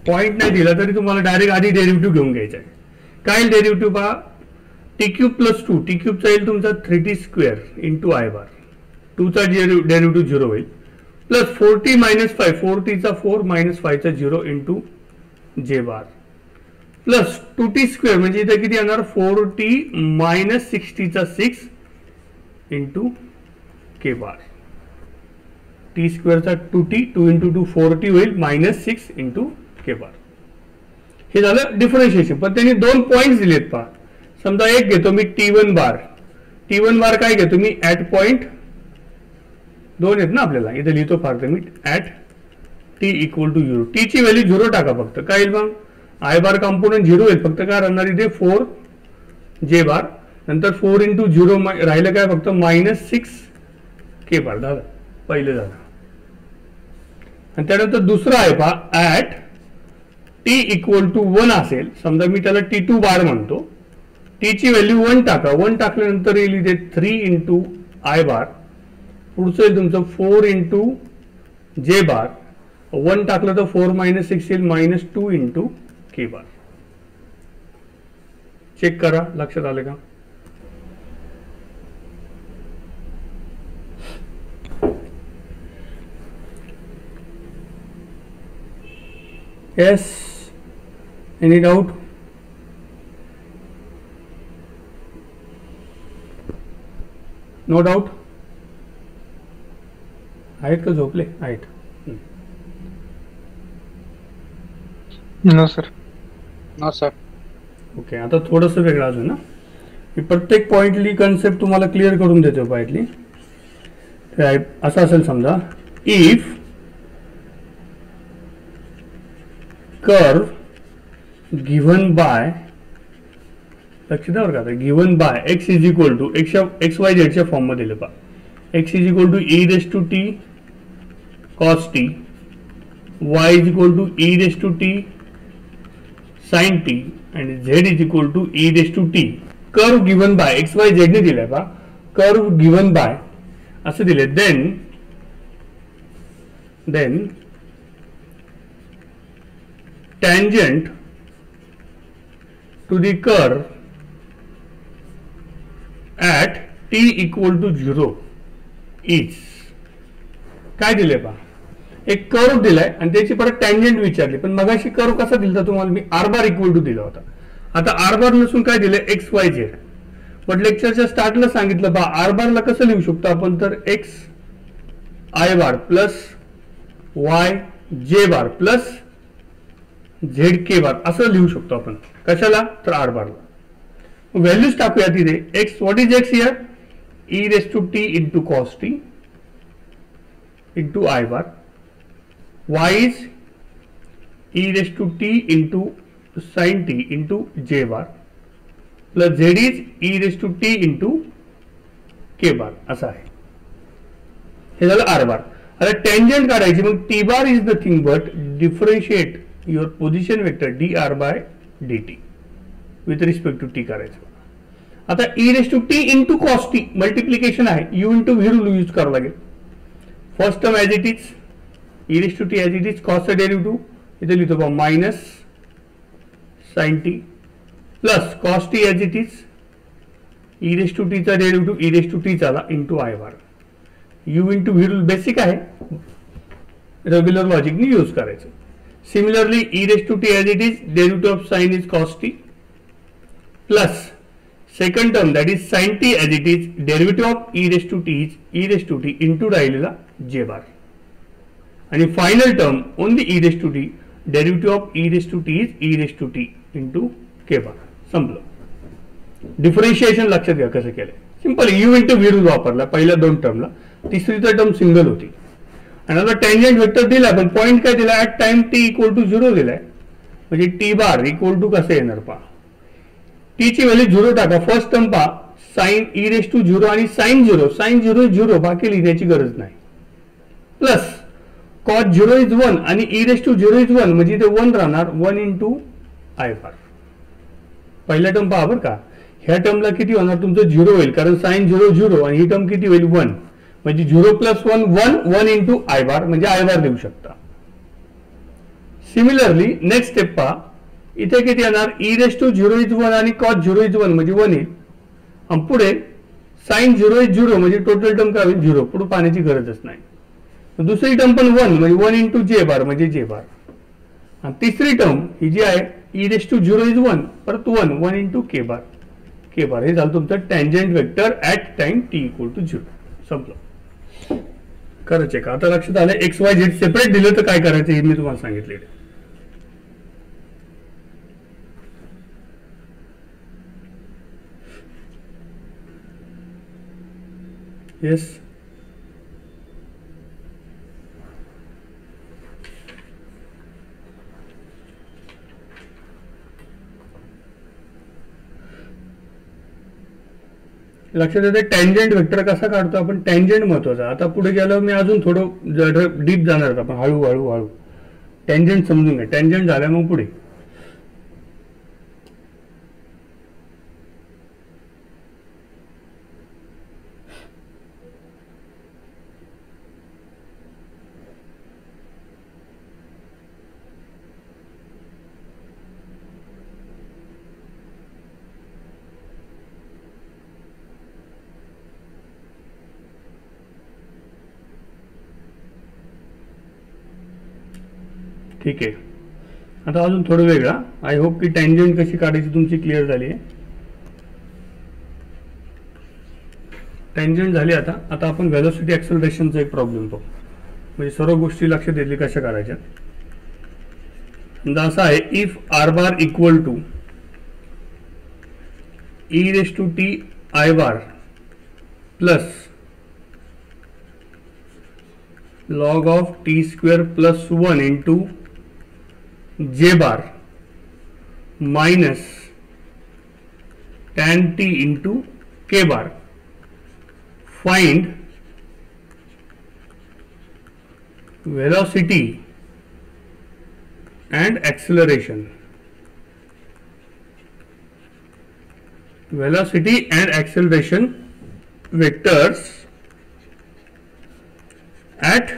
पॉईंट नाही दिला तरी तुम्हाला डायरेक्ट आधी डेरिव्हेटिव्ह घेऊन घ्यायचा आहे. काय डेरिव्हेटिव्ह पहा, टी क्यूब प्लस 2, टी क्यूबचा येईल तुमचा 3t स्क्वेअर इंटू आय बार, 2 चा डेरिव्हेटिव्ह 0 होईल, प्लस 4t मायनस 5, 4t चा 4 मायनस 5 चा 0 into j bar, plus 2t square म्हणजे इथे किती येणार, 4t मायनस 60 चा 6 इंटू के बार. टी स्क्वेअरचा 2t, 2 इंटू 2 4t होईल, मायनस 6 इंटू के बार. हे झालं डिफरन्शिएशन. पण त्यांनी दोन पॉइंट्स दिलेत पहा. समजा एक घेतो मी T1 बार, T1 बार काय घेतो मी, ऍट पॉइंट दोन आहेत ना आपल्याला, इथे लिहितो फार मी, at t equal to 0. T ची व्हॅल्यू 0 टाका फक्त, काय येईल मग, आय बार कंपोनंट 0 होईल, फक्त काय राहणार इथे 4 जे बार, नंतर 4 इंटू 0 राहिलं काय फक्त मायनस 6 के बार. झालं पहिलं झालं. आणि त्यानंतर दुसरं आहे पहा, ऍट t इक्वल टू 1 असेल, समजा मी त्याला T2 बार म्हणतो, t ची व्हॅल्यू 1 टाका, 1 टाकल्यानंतर येईल इथे 3 इंटू आय बार, पुढचं येईल तुमचं 4 इंटू जे बार, 1 टाकलं तर 4 मायनस 6 येईल, minus 2 into k bar. Check करा, लक्षात आलं का. Yes, any doubt, no doubt, आहेत का झोपले, आहेत. No sir. No sir. Okay, आता थोडंसं वेगळं अजून ना, मी प्रत्येक पॉइंटली कन्सेप्ट तुम्हाला क्लिअर करून देतो पॉइंटली. असं असेल समजा, इफ कर्व गिव्हन बाय, लक्ष द्या बरं का, given by x is equal to x y झेडच्या फॉर्म मध्ये दिलं पहा, x is equal to e raise to t cos t, y is equal to e raise to t sine t, आणि z is equal to e raise to t. Curve given by x y z ने दिलाय पहा, कर्व गिव्हन बाय असं दिले, then tangent to the curve at t equal to 0 is, काय दिले पहा, एक कर्व दिलाय आणि त्याची परत टँजंट विचारली, पण मगाशी कर्व कसा दिला तुम्हाला मी, आर बार इक्वल टू दिला होता. आता आर बार नसून काय दिलंय, एक्स वाय झेड. पण लेक्चरच्या स्टार्टला सांगितलं पहा, आर बारला कसं लिहू शकतो आपण, तर x i bar plus y j bar plus Z K bar असं लिहू शकतो आपण. कशाला, तर आर बारला. व्हॅल्यूज टाकूया तिथे, x, what is x here, e raise to t into cos t into i bar, y is e raise to t into sine t into j bar, plus z is e raise to t into k bar, असं आहे. हे झालं आर बार. आता टेंजंट काढायची, मग t bar is nothing but differentiate your position vector d r by d t with respect to t करायचं. आता e raise to t into cos t multiplication आहे, यू इंटू व्ही यूज करावं लागेल. First term as it is, e raise to t as it is, कॉसचा डेरिव्हेटिव्ह इथे लिहितो बा minus sine t plus cos t as it is, e raise to टीचा derivative e raise to T चाला into i bar, you into V basic आहे, रेग्युलर लॉजिकनी यूज करायचं. Similarly, e raised to t as it is, derivative of sin is cos t, plus second term that is sin t as it is, derivative of e raised to t is e raised to t into राहिलेला j bar, आणि final term only e raised to t, derivative of e raised to t is e raised to t into k bar. संपलं. डिफरन्शिएशन लक्षात घ्या कसं केलंय, simple you into V rule वापरला पहिल्या दोन टर्मला, तिसरी तर टर्म सिंगल होती. आणि आता टेंजंट वेक्टर दिला, पण पॉईंट काय दिला, at time t equal to 0 दिलाय. म्हणजे टी बार इक्वल टू कसं येणार पहा, टी ची व्हॅल्यू 0 टाका. फर्स्ट टर्म पहा साइन ई रेस टू 0 आणि साइन 0, साइन 0 इज 0, बाकी लिहिण्याची गरज नाही. प्लस कॉस 0 इज 1 आणि ई रेस टू 0 इज 1, म्हणजे इथे 1 राहणार, 1 इंटू आय बार. पहिल्या टर्म पहा बरं का, ह्या टर्मला किती होणार तुमचं 0 होईल, कारण साइन 0 0 आणि ही टर्म किती होईल 1, म्हणजे 0 प्लस 1 1, 1 इंटू आय बार, म्हणजे आय बार देऊ शकता. सिमिलरली नेक्स्ट स्टेप पहा, इथे किती येणार, ई रेस टू 0 इज 1 आणि कॉस 0 इज 1 म्हणजे 1 येईल. आणि पुढे साइन 0 इज 0 म्हणजे टोटल टर्म काय होईल 0, पुढे पाहण्याची गरजच नाही. दुसरी टर्म पण 1 म्हणजे 1 इंटू जे बार म्हणजे जे बार. आणि तिसरी टर्म ही जी आहे ई रेस टू 0 इज 1 परत 1, 1 इंटू के बार, के बार. हे झालं तुमचं tangent vector at time t equal to 0. संपलं. करायचे का आता लक्षात आलं, एक्स वाय झेड सेपरेट दिलं तर काय करायचं हे मी तुम्हाला सांगितलेलं. येस लक्षात येते. टँजंट वेक्टर कसा काढतो आपण, टँजंट महत्वाचा. आता पुढे गेलो मी अजून थोडं डीप जाणार, आपण हळू हळू टँजंट समजून घ्या. टँजंट झाल्या मग पुढे ठीक आहे. आता अजून थोडं वेगळा. आय होप की टँजंट कशी काढायची तुमची क्लिअर झाली आहे. टँजंट झाली. आता आपण व्हेलॉसिटी ऍक्सेलरेशनचा एक प्रॉब्लेम पाहू, म्हणजे सर्व गोष्टी लक्षात येतील कशा करायच्या. असा आहे, if r bar equal to e raise to t i bar plus log of t square plus 1 into j bar minus tan t into k bar. Find velocity and acceleration. Velocity and acceleration vectors at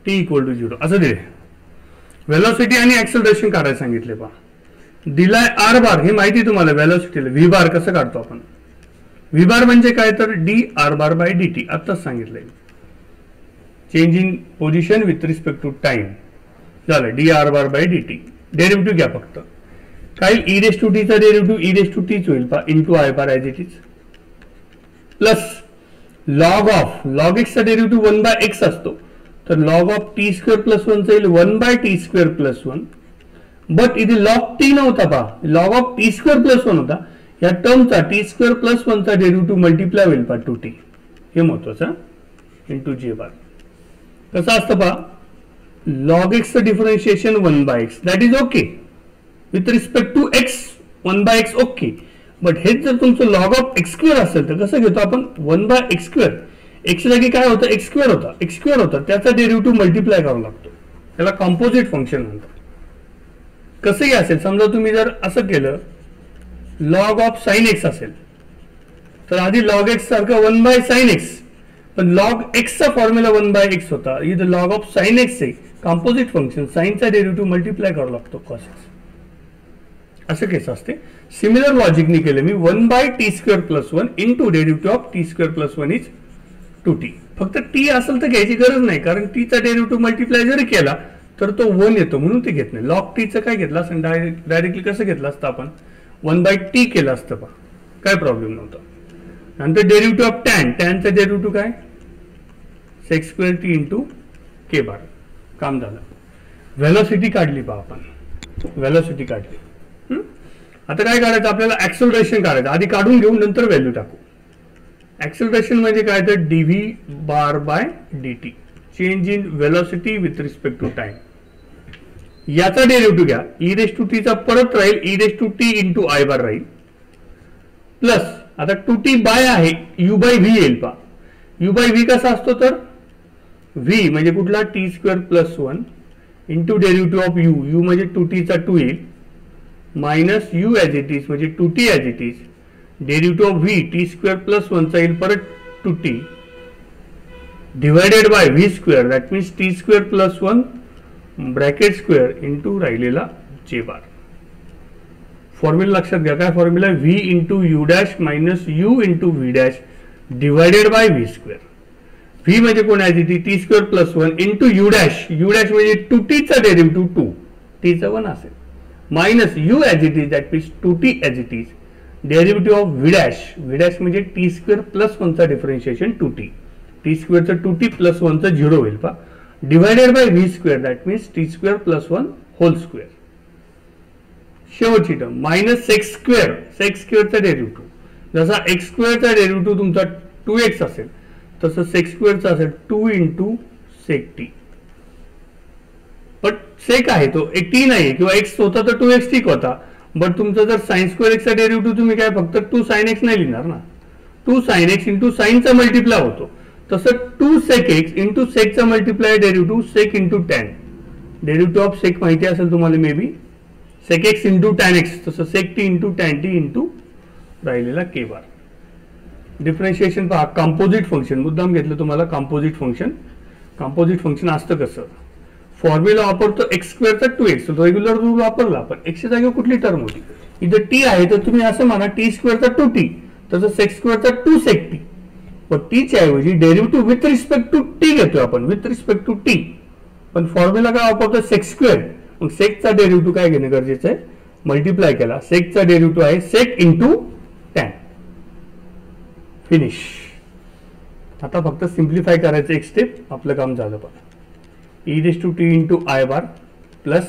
t equal to 0 असं दिले. व्हेलॉसिटी आणि ऍक्सेलरेशन काढायला सांगितले. पहा दिलाय आर बार, हे माहिती तुम्हाला. व्हेलॉसिटीला व्ही बार कसं काढतो आपण, व्ही बार म्हणजे काय तर d r bar by d t. आत्ताच सांगितलंय, change in position with respect to time. झालं d r bar by d t. Derivative घ्या फक्त. काय ई रेस टू टी चा डेरिव्हेटिव्ह ई रेस टू टीच होईल पहा, into i bar as it is, plus log of log x चा डेरिव्हेटिव्ह 1 बाय एक्स असतो, तर log of t square plus 1 चा येईल 1 by t square plus 1. But इथे लॉग टी नव्हता पहा, log of t square plus 1 होता. या टर्मचा टी स्क्वेअर प्लस 1 चा डेरिव्हेटिव्ह मल्टिप्लाय होईल पहा 2t, हे महत्वाचं. इंटू जे बार कसं असतं पहा, लॉग एक्स चं differentiation 1 by x, that is okay with respect to x, 1 by x okay. But हेच जर तुमचं लॉग ऑफ एक्स स्क्वेअर असेल तर कसं घेतो आपण, 1 बाय एक्स स्क्वेअर. एक्स जागी काय होतं, एक्स स्क्वेअर होता, त्याचा डेरिव्हेटिव्ह मल्टिप्लाय करावा लागतो. त्याला कॉम्पोजिट फंक्शन म्हणतात. कसंही असेल, समजा तुम्ही जर असं केलं, लॉग ऑफ साइन एक्स असेल तर आधी लॉग एक्स सारखं 1 बाय साइन एक्स, पण लॉग एक्सचा फॉर्म्युला 1 बाय एक्स होता. इथं लॉग ऑफ साइन एक्स आहे, कॉम्पोजिट फंक्शन, साइनचा डेरिव्हेटिव्ह मल्टिप्लाय करावा लागतो कॉस एक्स. असं केस असते. सिमिलर लॉजिकनी केलं मी, 1 by t square plus 1 into derivative of t square plus 1 is 2t. फक्त टी असेल तर घ्यायची गरज नाही, कारण टीचा डेरिव्हेटिव्ह मल्टिप्लाय जरी केला तर तो 1 येतो, म्हणून ते घेत नाही. लॉग टीचं काय घेतलं असं डायरेक्टली कसं घेतलं असतं आपण, 1 बाय टी केलं असतं पहा, काय प्रॉब्लेम नव्हता. नंतर डेरिव्हेटिव्ह ऑफ टॅनचा डेरिव्हेटिव्ह काय, sec square t into k बार. काम झालं. व्हेलॉसिटी काढली पहा आपण, व्हेलॉसिटी काढली. आता काय काढायचं आपल्याला, ऍक्सलरेशन काढायचं. आधी काढून घेऊन नंतर व्हॅल्यू टाकू. ऍक्सलरेशन म्हणजे काय तर dv bar by dt, change in velocity with respect to time. याचा डेरिव्हेटिव्ह घ्या, ई रेस टू टीचा परत राहील e raise to t into i bar राहील, प्लस आता 2t बाय आहे u बाय व्ही येईल पा. u बाय व्ही कसा असतो तर v म्हणजे कुठला T square plus 1 into derivative of u म्हणजे 2t चा 2 येईल, minus u as it is म्हणजे 2t as it is, derivative of v T square plus 1 चा येईल परत 2t divided by v square, that means t square plus 1 bracket square into राहिलेला जे बार. फॉर्म्युला लक्षात घ्या, काय formula, V into u dash minus U into V dash divided by v square. V म्हणजे कोण आहे ती T square plus 1 into u dash म्हणजे 2tचा डेरिव्हेटिव्ह 2 टीचा 1 असेल, minus U as it is, that means 2t as it is, derivative of V dash म्हणजे टी स्क्वेअर प्लस 1 चा डिफरन्शिएशन 2t, टी स्क्वेअरचा 2t प्लस 1 चा 0 होईल पा, divided by v square, that means t square plus 1 whole square. शेवटची टर्म मायनस सेक्स स्क्वेअरचा डेरिव्हेटिव्ह, जसा एक्स स्क्वेअरचा डेरिव्हेटिव्ह तुमचा 2x असेल तसं सेक्स स्क्वेअरचा असेल 2 इंटू सेक टी. पण सेक आहे तो एक टी नाही किंवा एक्स होता तर 2x ठीक होता, बट तुमचा जर साइन स्क्वेअर एक्सचा डेरिव्हेटिव्ह तुम्ही काय फक्त 2 साइन एक्स नाही लिहिणार ना, 2 साइन एक्स इंटू साइनचा मल्टिप्लाय होतो, तसं 2 सेक एक्स इंटू सेकचा multiply derivative sec into tan. Derivative of sec माहिती असेल तुम्हाला may be, sec x into tan x, तसं sec t into tan t into राहिलेला के बार. डिफरन्शिएशन पहा, कंपोजिट फंक्शन मुद्दाम घेतलं तुम्हाला. कंपोजिट फंक्शन असतं कसं, फॉर्म्युला वापरतो एक्स स्क्वेअरचा 2x, रेग्युलर रूल वापरला, पण एक्सच्या जागेवर कुठली टर्म होती, इथं टी आहे तर तुम्ही असं म्हणा टी स्क्वेअरचा 2t, तसं सेक्स स्क्वेअरचा 2 सेक टी, पण टीच्या ऐवजी derivative with respect to t घेतोय आपण, विथ रिस्पेक्ट टू टी, पण फॉर्म्युला काय वापरतो सेक्स स्क्वेअर, मग सेकचा डेरिव्हेटिव्ह काय घेणं गरजेचं आहे, मल्टिप्लाय केला, सेकचा डेरिव्हेटिव्ह आहे सेक इंटू टॅन. फिनिश. आता फक्त सिम्प्लिफाय करायचं एक स्टेप, आपलं काम झालं. पण e raise to t into i bar plus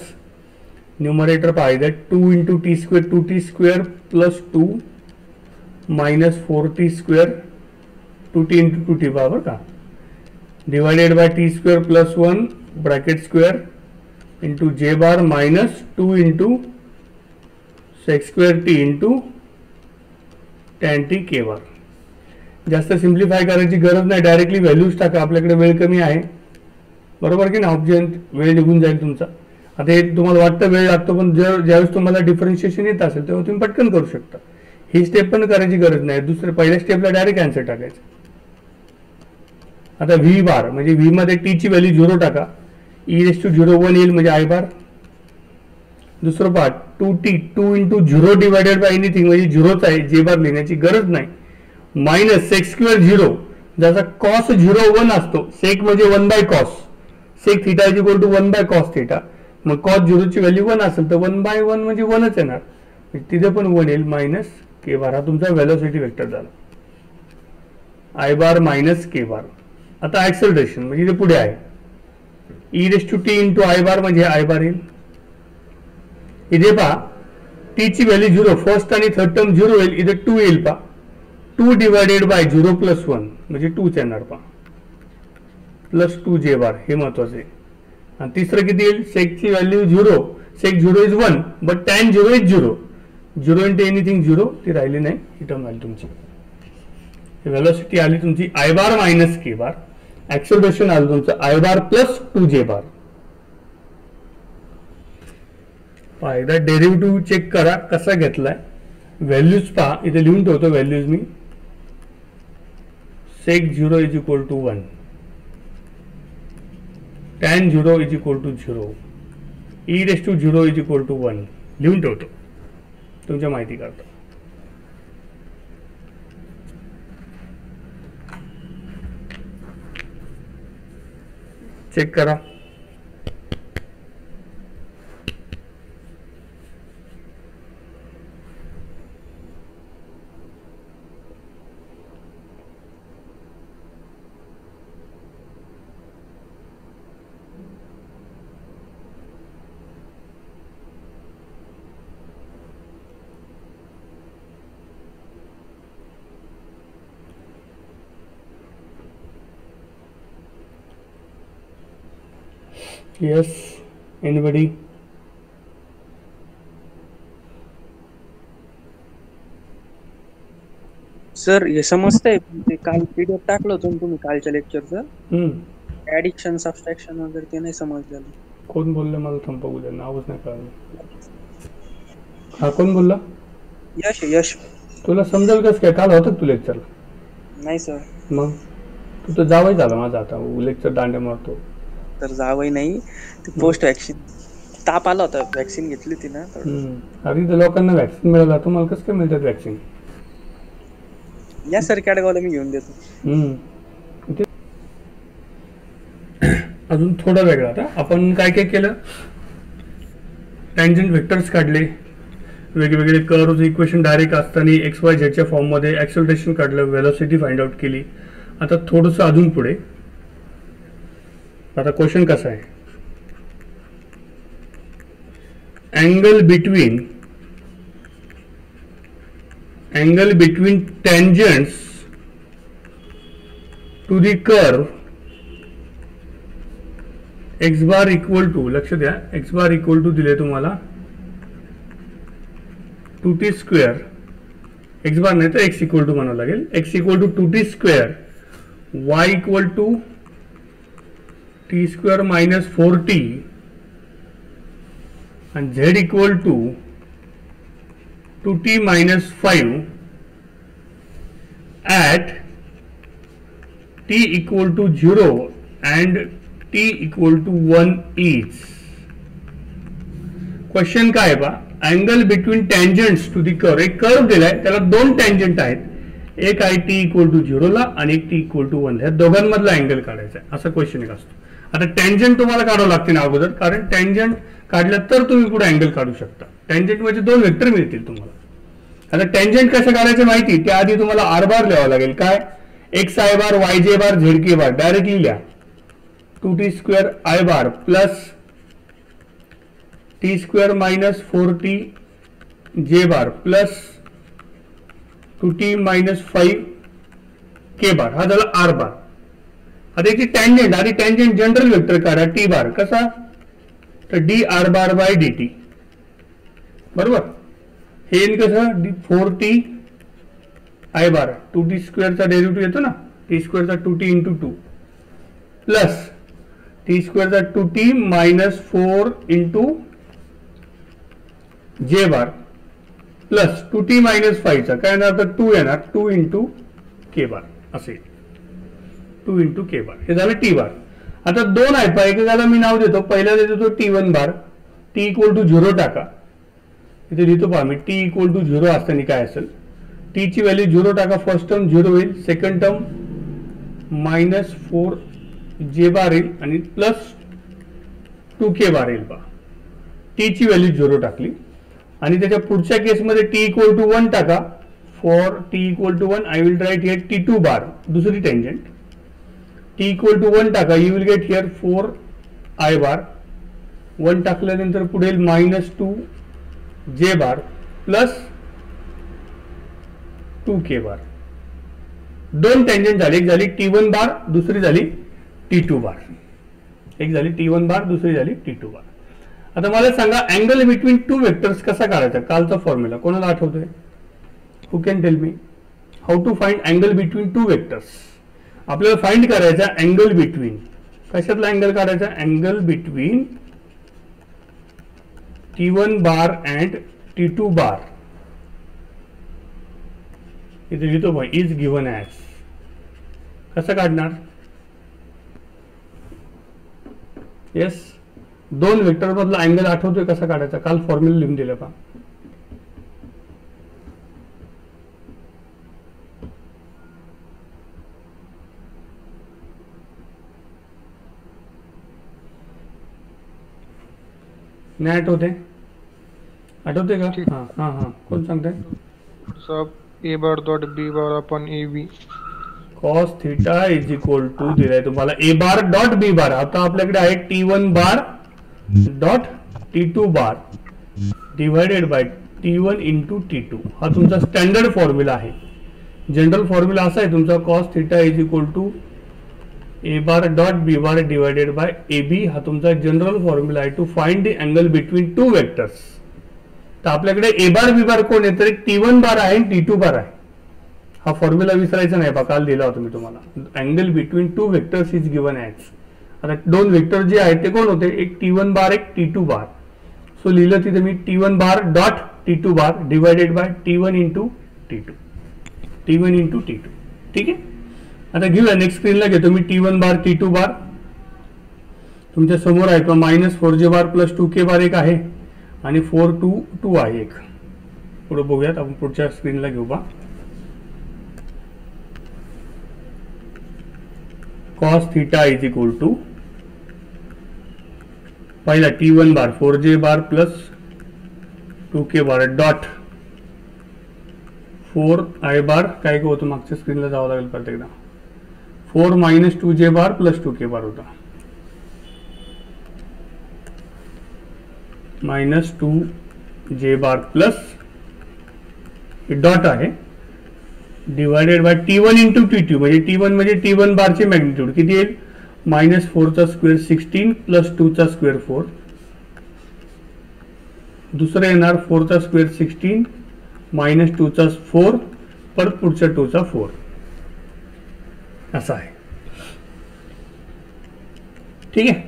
numerator पाहिजे 2 into t square 2t square plus 2 minus 4t square 2t into 2t बरोबर का, divided by t square plus 1 bracket square into j bar minus 2 into sec square t into tan t k bar. जास्त सिम्प्लिफाय करायची गरज नाही, डायरेक्टली व्हॅल्यूज टाका, आपल्याकडे वेळ कमी आहे बरोबर की ना, ऑप्शन वेळ निघून जाईल तुमचा. आता हे तुम्हाला वाटतं वेळ लागतो, पण ज्यावेळेस तुम्हाला डिफरन्शिएशन येत असेल तेव्हा तुम्ही पटकन करू शकता. ही स्टेप पण करायची गरज नाही, पहिल्या स्टेपला डायरेक्ट आन्सर टाकायचं. आता व्ही बार म्हणजे व्ही मध्ये टी ची व्हॅल्यू 0 टाका, ई रेस टू 0 1 येईल म्हणजे आय बार. दुसरं part 2t 2 into 0 divided by anything म्हणजे 0च आहे, जे बार लिहिण्याची गरज नाही, मायनस सेक स्क्वेअर 0, ज्याचा कॉस 0 1 असतो, सेक म्हणजे 1 by cos, sec theta is equal to 1 by cos theta, मग कॉस 0 ची व्हॅल्यू 1 असेल तर 1 बाय 1 म्हणजे 1च येणार, तिथे पण 1 येईल, मायनस के बार. हा तुमचा व्हेलॉसिटी वेक्टर झाला, i bar minus k bar. आता ऍक्सेलरेशन म्हणजे इथे पुढे आहे e raise to t into i bar म्हणजे आय बार येईल. इथे पहा टी ची व्हॅल्यू 0, फर्स्ट आणि थर्ड टर्म 0 येईल, इथे 2 येईल पहा, 2 डिवायडेड बाय 0 प्लस 1 म्हणजे 2च येणार पहा, प्लस 2 जे बार, हे महत्वाचं आहे. आणि तिसरं किती येईल, सेकची value 0, sec 0 is 1 but tan 0 is 0 into anything 0, ती राहिली नाही, ही टर्म आली तुमची. व्हेलॉसिटी आली तुमची I bar minus k bar, acceleration आलं तुमचं आय बार प्लस 2 जे बार. एकदा डेरिव्हेटिव्ह चेक करा कसा घेतलाय, व्हॅल्यूज पहा, इथे लिहून ठेवतो व्हॅल्यूज मी. Sec 0 is equal to 1, tan 0 is equal to 0, e raise to 0 is equal to 1 लिहून ठेवतो, तुमच्या माहिती करतो. चेक करा. Yes, anybody? सर हे समजतंय ते काल पीडीएफ टाकलं होतं ना तुम्ही कालच्या लेक्चरचं ऍडिक्शन सबस्ट्रॅक्शन वगैरे ते नाही समजलेलं. कोण बोललं मला थांब बघू द्या, नावच नाही कळलं. हा कोण बोलला? यश यश. तुला समजेल कसं काय? काल होतं तू लेक्चर? नाही सर. मग तू तर जावई झाला माझा, आता लेक्चर दांड्या मारतो. तर जावई नाही, ते पोस्ट वॅक्सिन ताप आला होता, वॅक्सिन घेतली होती ना. अरे इथं लोकांना वॅक्सिन मिळाला, तुम्हाला कसं काय मिळतात वॅक्सिन? या सर कॅडगावला मी घेऊन देतो. अजून थोडा वेगळा. आता आपण काय काय केलं? टँजंट व्हेक्टर्स काढले, वेगवेगळे कर्व्हज इक्वेशन डायरेक्ट असताना एक्स वाय झेडच्या फॉर्ममध्ये ॲक्सेलरेशन काढलं, व्हेलॉसिटी फाइंड आउट केली. आता थोडंसं अजून पुढे. आता क्वेश्चन कसा आहे? Angle between tangents to the curve x bar equal to, लक्ष द्या, एक्स बार इक्वल टू दिले तुम्हाला 2t स्क्वेअर, एक्स बार नाही तर एक्स इक्वल टू म्हणावं लागेल, x equal to 2t square, y equal to t square minus 4t आणि z equal to 2t minus 5 at t equal to 0 and t equal to 1 is. Question काय बा? Angle between tangents to the curve. एक कर्व दिलाय, त्याला दोन टँजंट आहेत, एक आहे t इक्वल टू 0 ला आणि एक t इक्वल टू 1 ला. या दोघांमधला अँगल काढायचा आहे, असा क्वेश्चन एक असतो. आता टँजंट तुम्हाला काढावं लागते ना अगोदर, कारण टँजंट काढलं तर तुम्ही पुढे अँगल काढू शकता. टँजंट म्हणजे दोन वेक्टर मिळतील तुम्हाला. आता टँजंट कसं काढायचं माहिती, त्याआधी तुम्हाला आर बार लिहावं लागेल. काय? X i bar, Y j bar, Z K bar. Directly लिहा 2t square I bar plus t square minus 4t जे बार प्लस 2t मायनस 5 के बार. हा झाला आर बार. आता याची टँजंट, आधी टँजंट जनरल वेक्टर काढा, टी बार. कसा? तर d r bar by d t. बरोबर. हे येईल कसं? 4t I bar, 2t स्क्वेअरचा derivative येतो ना, टी स्क्वेअरचा 2t इंटू 2 प्लस टी स्क्वेअरचा 2t minus 4 into j bar plus 2t minus 5चा काय येणार? तर 2 येणार, 2 इंटू के बार असेल, 2 इंटू के बार. हे झालं टी बार. आता दोन आहे पहा, एकेकाला मी नाव देतो, पहिला देतो t1 bar, t equal to 0 टाका. इथे लिहितो पहा मी, t इक्वल टू 0 असताना काय असेल? t ची व्हॅल्यू 0 टाका, फर्स्ट टर्म 0 होईल, सेकंड टर्म मायनस 4 जे बार येईल आणि प्लस 2 के बार येईल पहा. t ची व्हॅल्यू 0 टाकली आणि त्याच्या पुढच्या केसमध्ये t इक्वल टू 1 टाका. For t equal to 1 I will write here t2 bar, दुसरी टेंजंट. t इक्वल टू 1 टाका, you will get here 4 i bar. 1 टाकल्यानंतर पुढे मायनस 2 जे बार प्लस 2 के बार. दोन टेंजंट झाली, एक झाली t1 बार, दुसरी झाली t2 बार. एक झाली t1 बार, दुसरी झाली t2 बार. आता मला सांगा अँगल बिटवीन टू वेक्टर्स कसा काढायचा? कालचा फॉर्म्युला कोणाला आठवतोय? Who can tell me how to find angle between two vectors? आपल्याला फाइंड करायचा अँगल बिटवीन, कशातला अँगल काढायचा? Angle between t1 bar and t2 bar. इथे लिहितो भाई, इज गिव्हन ॲज. कसं काढणार? येस, दोन वेक्टर मधला अँगल आठवतोय कसा काढायचा? काल फॉर्म्युला लिहून दिलं पहा. नाही आठवते? आठवते का? ठीक. हा हा हा, कोण सांगताय? सब a bar dot b bar upon a b. Cos theta is equal to दिलाय तुम्हाला ए बार डॉट बी बार. आता आपल्याकडे आहे t1 bar dot t2 bar divided by t1 into t2. हा तुमचा स्टँडर्ड फॉर्म्युला आहे. जनरल फॉर्म्युला असा आहे तुमचा, cos theta is equal to a bar dot b bar divided by a b हा तुमचा जनरल फॉर्म्युला आहे to find the angle between two vectors. तर आपल्याकडे ए बार बी बार कोण आहे तर T1 बार आहे आणि T2 बार आहे. हा फॉर्म्युला विसरायचा नाही बा, काल दिला होता मी तुम्हाला. Angle between two vectors is given as. आता दोन वेक्टर जे आहेत ते कोण होते, एक T1 बार एक T2 बार. सो लिहिलं तिथे मी T1 bar dot T2 bar divided by T1 into T2. T1 into T2. ठीक आहे. आता घेऊया नेक्स्ट स्क्रीनला घेतो मी T1 बार T2 बार तुमच्या समोर आहे. -4j बार प्लस 2k बार एक आहे आणि 4 2 2 आहे एक. पुढे बघूयात आपण, पुढच्या स्क्रीनला घेऊ बा. cos theta is equal to पहिला T1 बार 4j बार प्लस 2k बार डॉट 4i बार काय होतं, मागच्या स्क्रीनला जावं लागेल परत एकदा. 4 - 2j बार प्लस 2k बार होता -2j बार प्लस डॉट आहे divided by T1 into T2. म्हणजे T1 म्हणजे T1 बारचे मॅग्निट्यूड किती येईल, -4चा स्क्वेअर 16 प्लस 2चा स्क्वेअर 4. दुसरं येणार 4चा स्क्वेअर 16 -2चा 4 परत पुढच्या 2चा 4 असं आहे. ठीक आहे.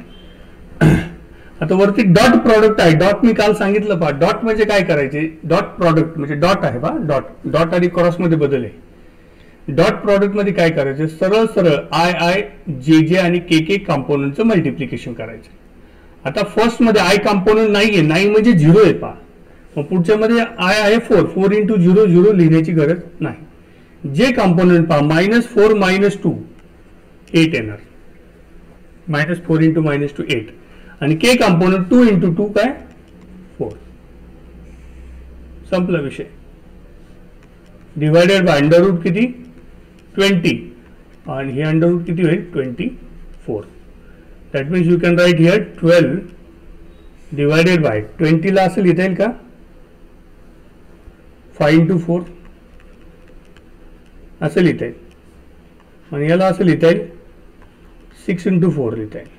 आता वरती डॉट प्रॉडक्ट आहे. डॉट मी काल सांगितलं पहा, डॉट म्हणजे काय करायचे, डॉट प्रॉडक्ट म्हणजे डॉट आहे पहा, डॉट डॉट आणि क्रॉस मध्ये बदल आहे. डॉट प्रॉडक्ट मध्ये काय करायचे, सरळ सरळ आय जे आणि के कॉम्पोनंटचं मल्टिप्लिकेशन करायचं. आता फर्स्ट मध्ये आय कॉम्पोनंट नाहीये, नाही म्हणजे 0 आहे पहा. मग पुढच्या मध्ये आय आहे 4 इंटू 0 0 लिहिण्याची गरज नाही. जे कॉम्पोनंट पहा -4 - 2 8 येणार, -4 इंटू -2 8 आणि के कॉम्पोनंट 2 इंटू 2 काय 4. संपला विषय. डिवायडेड बाय अंडर रूट किती 20 आणि हे अंडर रूट किती होईल 24. That means you can write here 12 divided by 20 ला असं लिहिता येईल का 5 इंटू 4 असं लिहिता येईल आणि याला असं लिहिता येईल 6 इंटू 4 लिहिता येईल.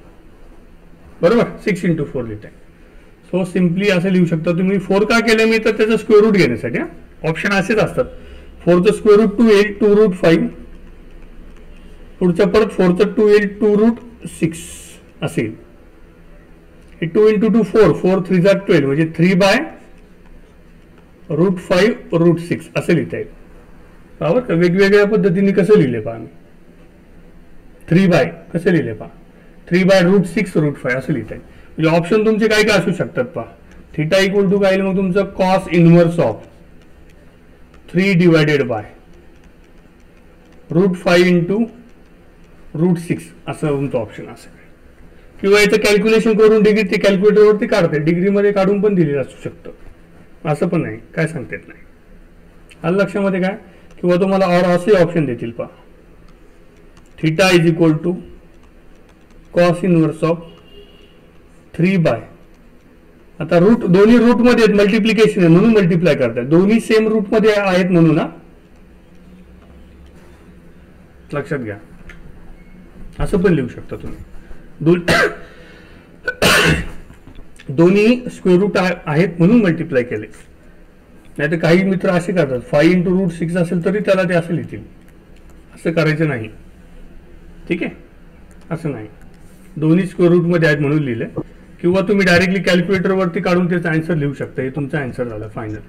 बरोबर 6 इंटू 4 लिहिता येईल. सो सिम्पली असं लिहू शकता तुम्ही. 4 का केलं मी तर त्याचं स्क्वेअर रूट घेण्यासाठी. ऑप्शन असेच असतात. 4चं स्क्वेअर रूट 2 येईल 2 रूट 5. पुढच्या परत 4चं 2 येईल 2 रूट 6 असेल. हे 2 इंटू 2 4 4 3 जा 12 म्हणजे 3 बाय रूट 5 रूट 6 असं लिहिता येईल. बरोबर का. वेगवेगळ्या पद्धतीने कसं लिहिले पहा, आम्ही 3 बाय कसं लिहिले पहा 3 बाय रूट 6 रूट 5 असं लिहिता येईल. म्हणजे ऑप्शन तुमचे काय काय असू शकतात पहा. थीटा इक्वल टू काय येईल मग तुमचं cos inverse of 3 divided by root 5 into root 6 असं तुमचं ऑप्शन असेल. किंवा याचं कॅल्क्युलेशन करून डिग्री ते कॅल्क्युलेटरवरती काढते, डिग्रीमध्ये काढून पण दिलेलं असू शकतं, असं पण नाही, काय सांगता येत नाही. आलं लक्षामध्ये काय. किंवा तुम्हाला और असे ऑप्शन देतील पहा theta is equal to cos inverse of 3 by. आता रूट दोन्ही रूट मध्ये आहेत, मल्टिप्लिकेशन आहे म्हणून मल्टिप्लाय करतात, दोन्ही सेम रूट मध्ये आहेत म्हणून ना, लक्षात घ्या. असं पण लिहू शकता तुम्ही. दोन्ही स्क्वेअर रूट आहेत म्हणून मल्टिप्लाय केले. नाही तर काही मित्र असे करतात 5 इंटू रूट 6 असेल तरी त्याला ते असं लिहितील. असं करायचं नाही. ठीक आहे, असं नाही. दोन्ही स्क्वेअर रूट मध्ये आहेत म्हणून लिहिले. किंवा तुम्ही डायरेक्टली कॅल्क्युलेटर वरती काढून त्याचा आन्सर लिहू शकता. हे तुमचा आन्सर झाला फायनल.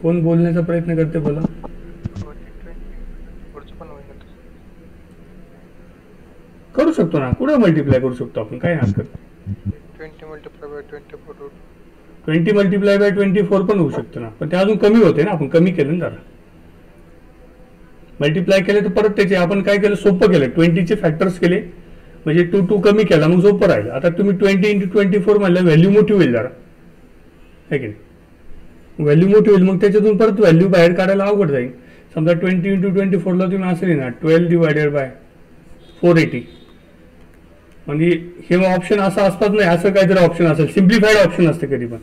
कोण बोलण्याचा प्रयत्न करते बोला. करू शकतो ना, कुठे मल्टिप्लाय करू शकतो आपण, काय हरकत. 20 मल्टिप्लाय बाय 24 पण होऊ शकतं ना, पण ते अजून कमी होते ना. आपण कमी केलं ना जरा, मल्टिप्लाय केले तर परत त्याचे आपण काय केलं सोपं केलं. 20चे फॅक्टर्स केले म्हणजे 2 कमी केला मग सोपं राहिलं. आता तुम्ही 20 इंटू 24 म्हणलं व्हॅल्यू मोठी होईल जरा, आहे की नाही. व्हॅल्यू मोठी होईल मग त्याच्यातून परत व्हॅल्यू बाहेर काढायला अवघड जाईल. समजा 20 इंटू 24 ला तुम्ही असं लिहिणार 12 डिवायडेड बाय 480. म्हणजे हे ऑप्शन असं असतात नाही, असं काहीतरी ऑप्शन असेल, सिम्प्लिफाईड ऑप्शन असते कधी पण.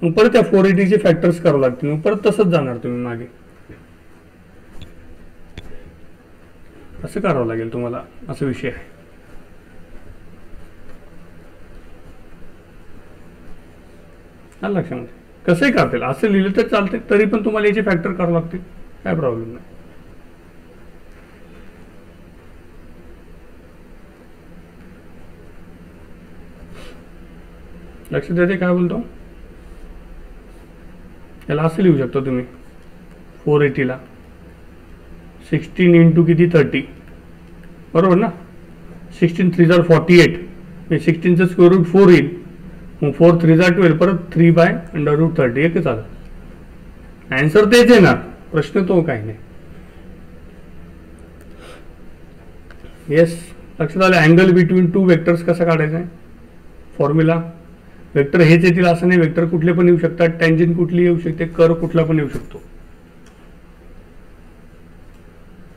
मग परत त्या 480चे फॅक्टर्स करावं लागतील, मग परत तसंच जाणार तुम्ही मागे. असं करावं लागेल तुम्हाला, असा विषय आहे. आलं लक्षामध्ये? कसंही करता येईल, असं लिहिलं तर चालते, तरी पण तुम्हाला याचे फॅक्टर करावं लागतील, काय प्रॉब्लेम नाही. लक्षात येते काय बोलतो? याला असं लिहू शकतो तुम्ही, 480ला 16 इंटू किती 30, बरोबर ना? 16 3 जार 48, 16चं स्क्वेअर रूट 4 येईल, मग 4 3 जार 12, परत 3/√30 एकच आलं. ॲन्सर तेच येणार, प्रश्न तो काही नाही. येस, लक्षात आलं? अँगल बिटवीन टू वेक्टर्स कसा काढायचा आहे, फॉर्म्युला. वेक्टर हेच येतील असं नाही, वेक्टर कुठले पण येऊ शकतात, टँजंट कुठली येऊ शकते, कर्व कुठला पण येऊ शकतो.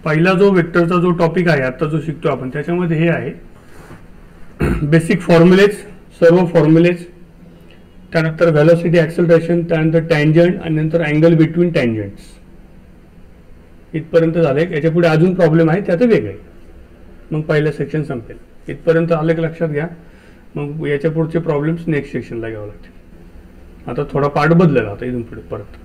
पहिला जो वेक्टरचा जो टॉपिक आहे आता जो शिकतो आपण, त्याच्यामध्ये हे आहे बेसिक फॉर्म्युलेज, सर्व फॉर्म्युलेज, त्यानंतर व्हेलॉसिटी ॲक्सेलरेशन, त्यानंतर टँजंट आणि नंतर अँगल बिटवीन टँजंट्स. इथपर्यंत झालंय. याच्या पुढे अजून प्रॉब्लेम आहे, त्यात वेगळे, मग पहिलं सेक्शन संपेल. इथपर्यंत आलं की लक्षात घ्या, मग याच्या पुढचे प्रॉब्लेम्स नेक्स्ट सेक्शनला घ्यावं लागतील. आता थोडा पार्ट बदलेला आता इथून पुढे परत.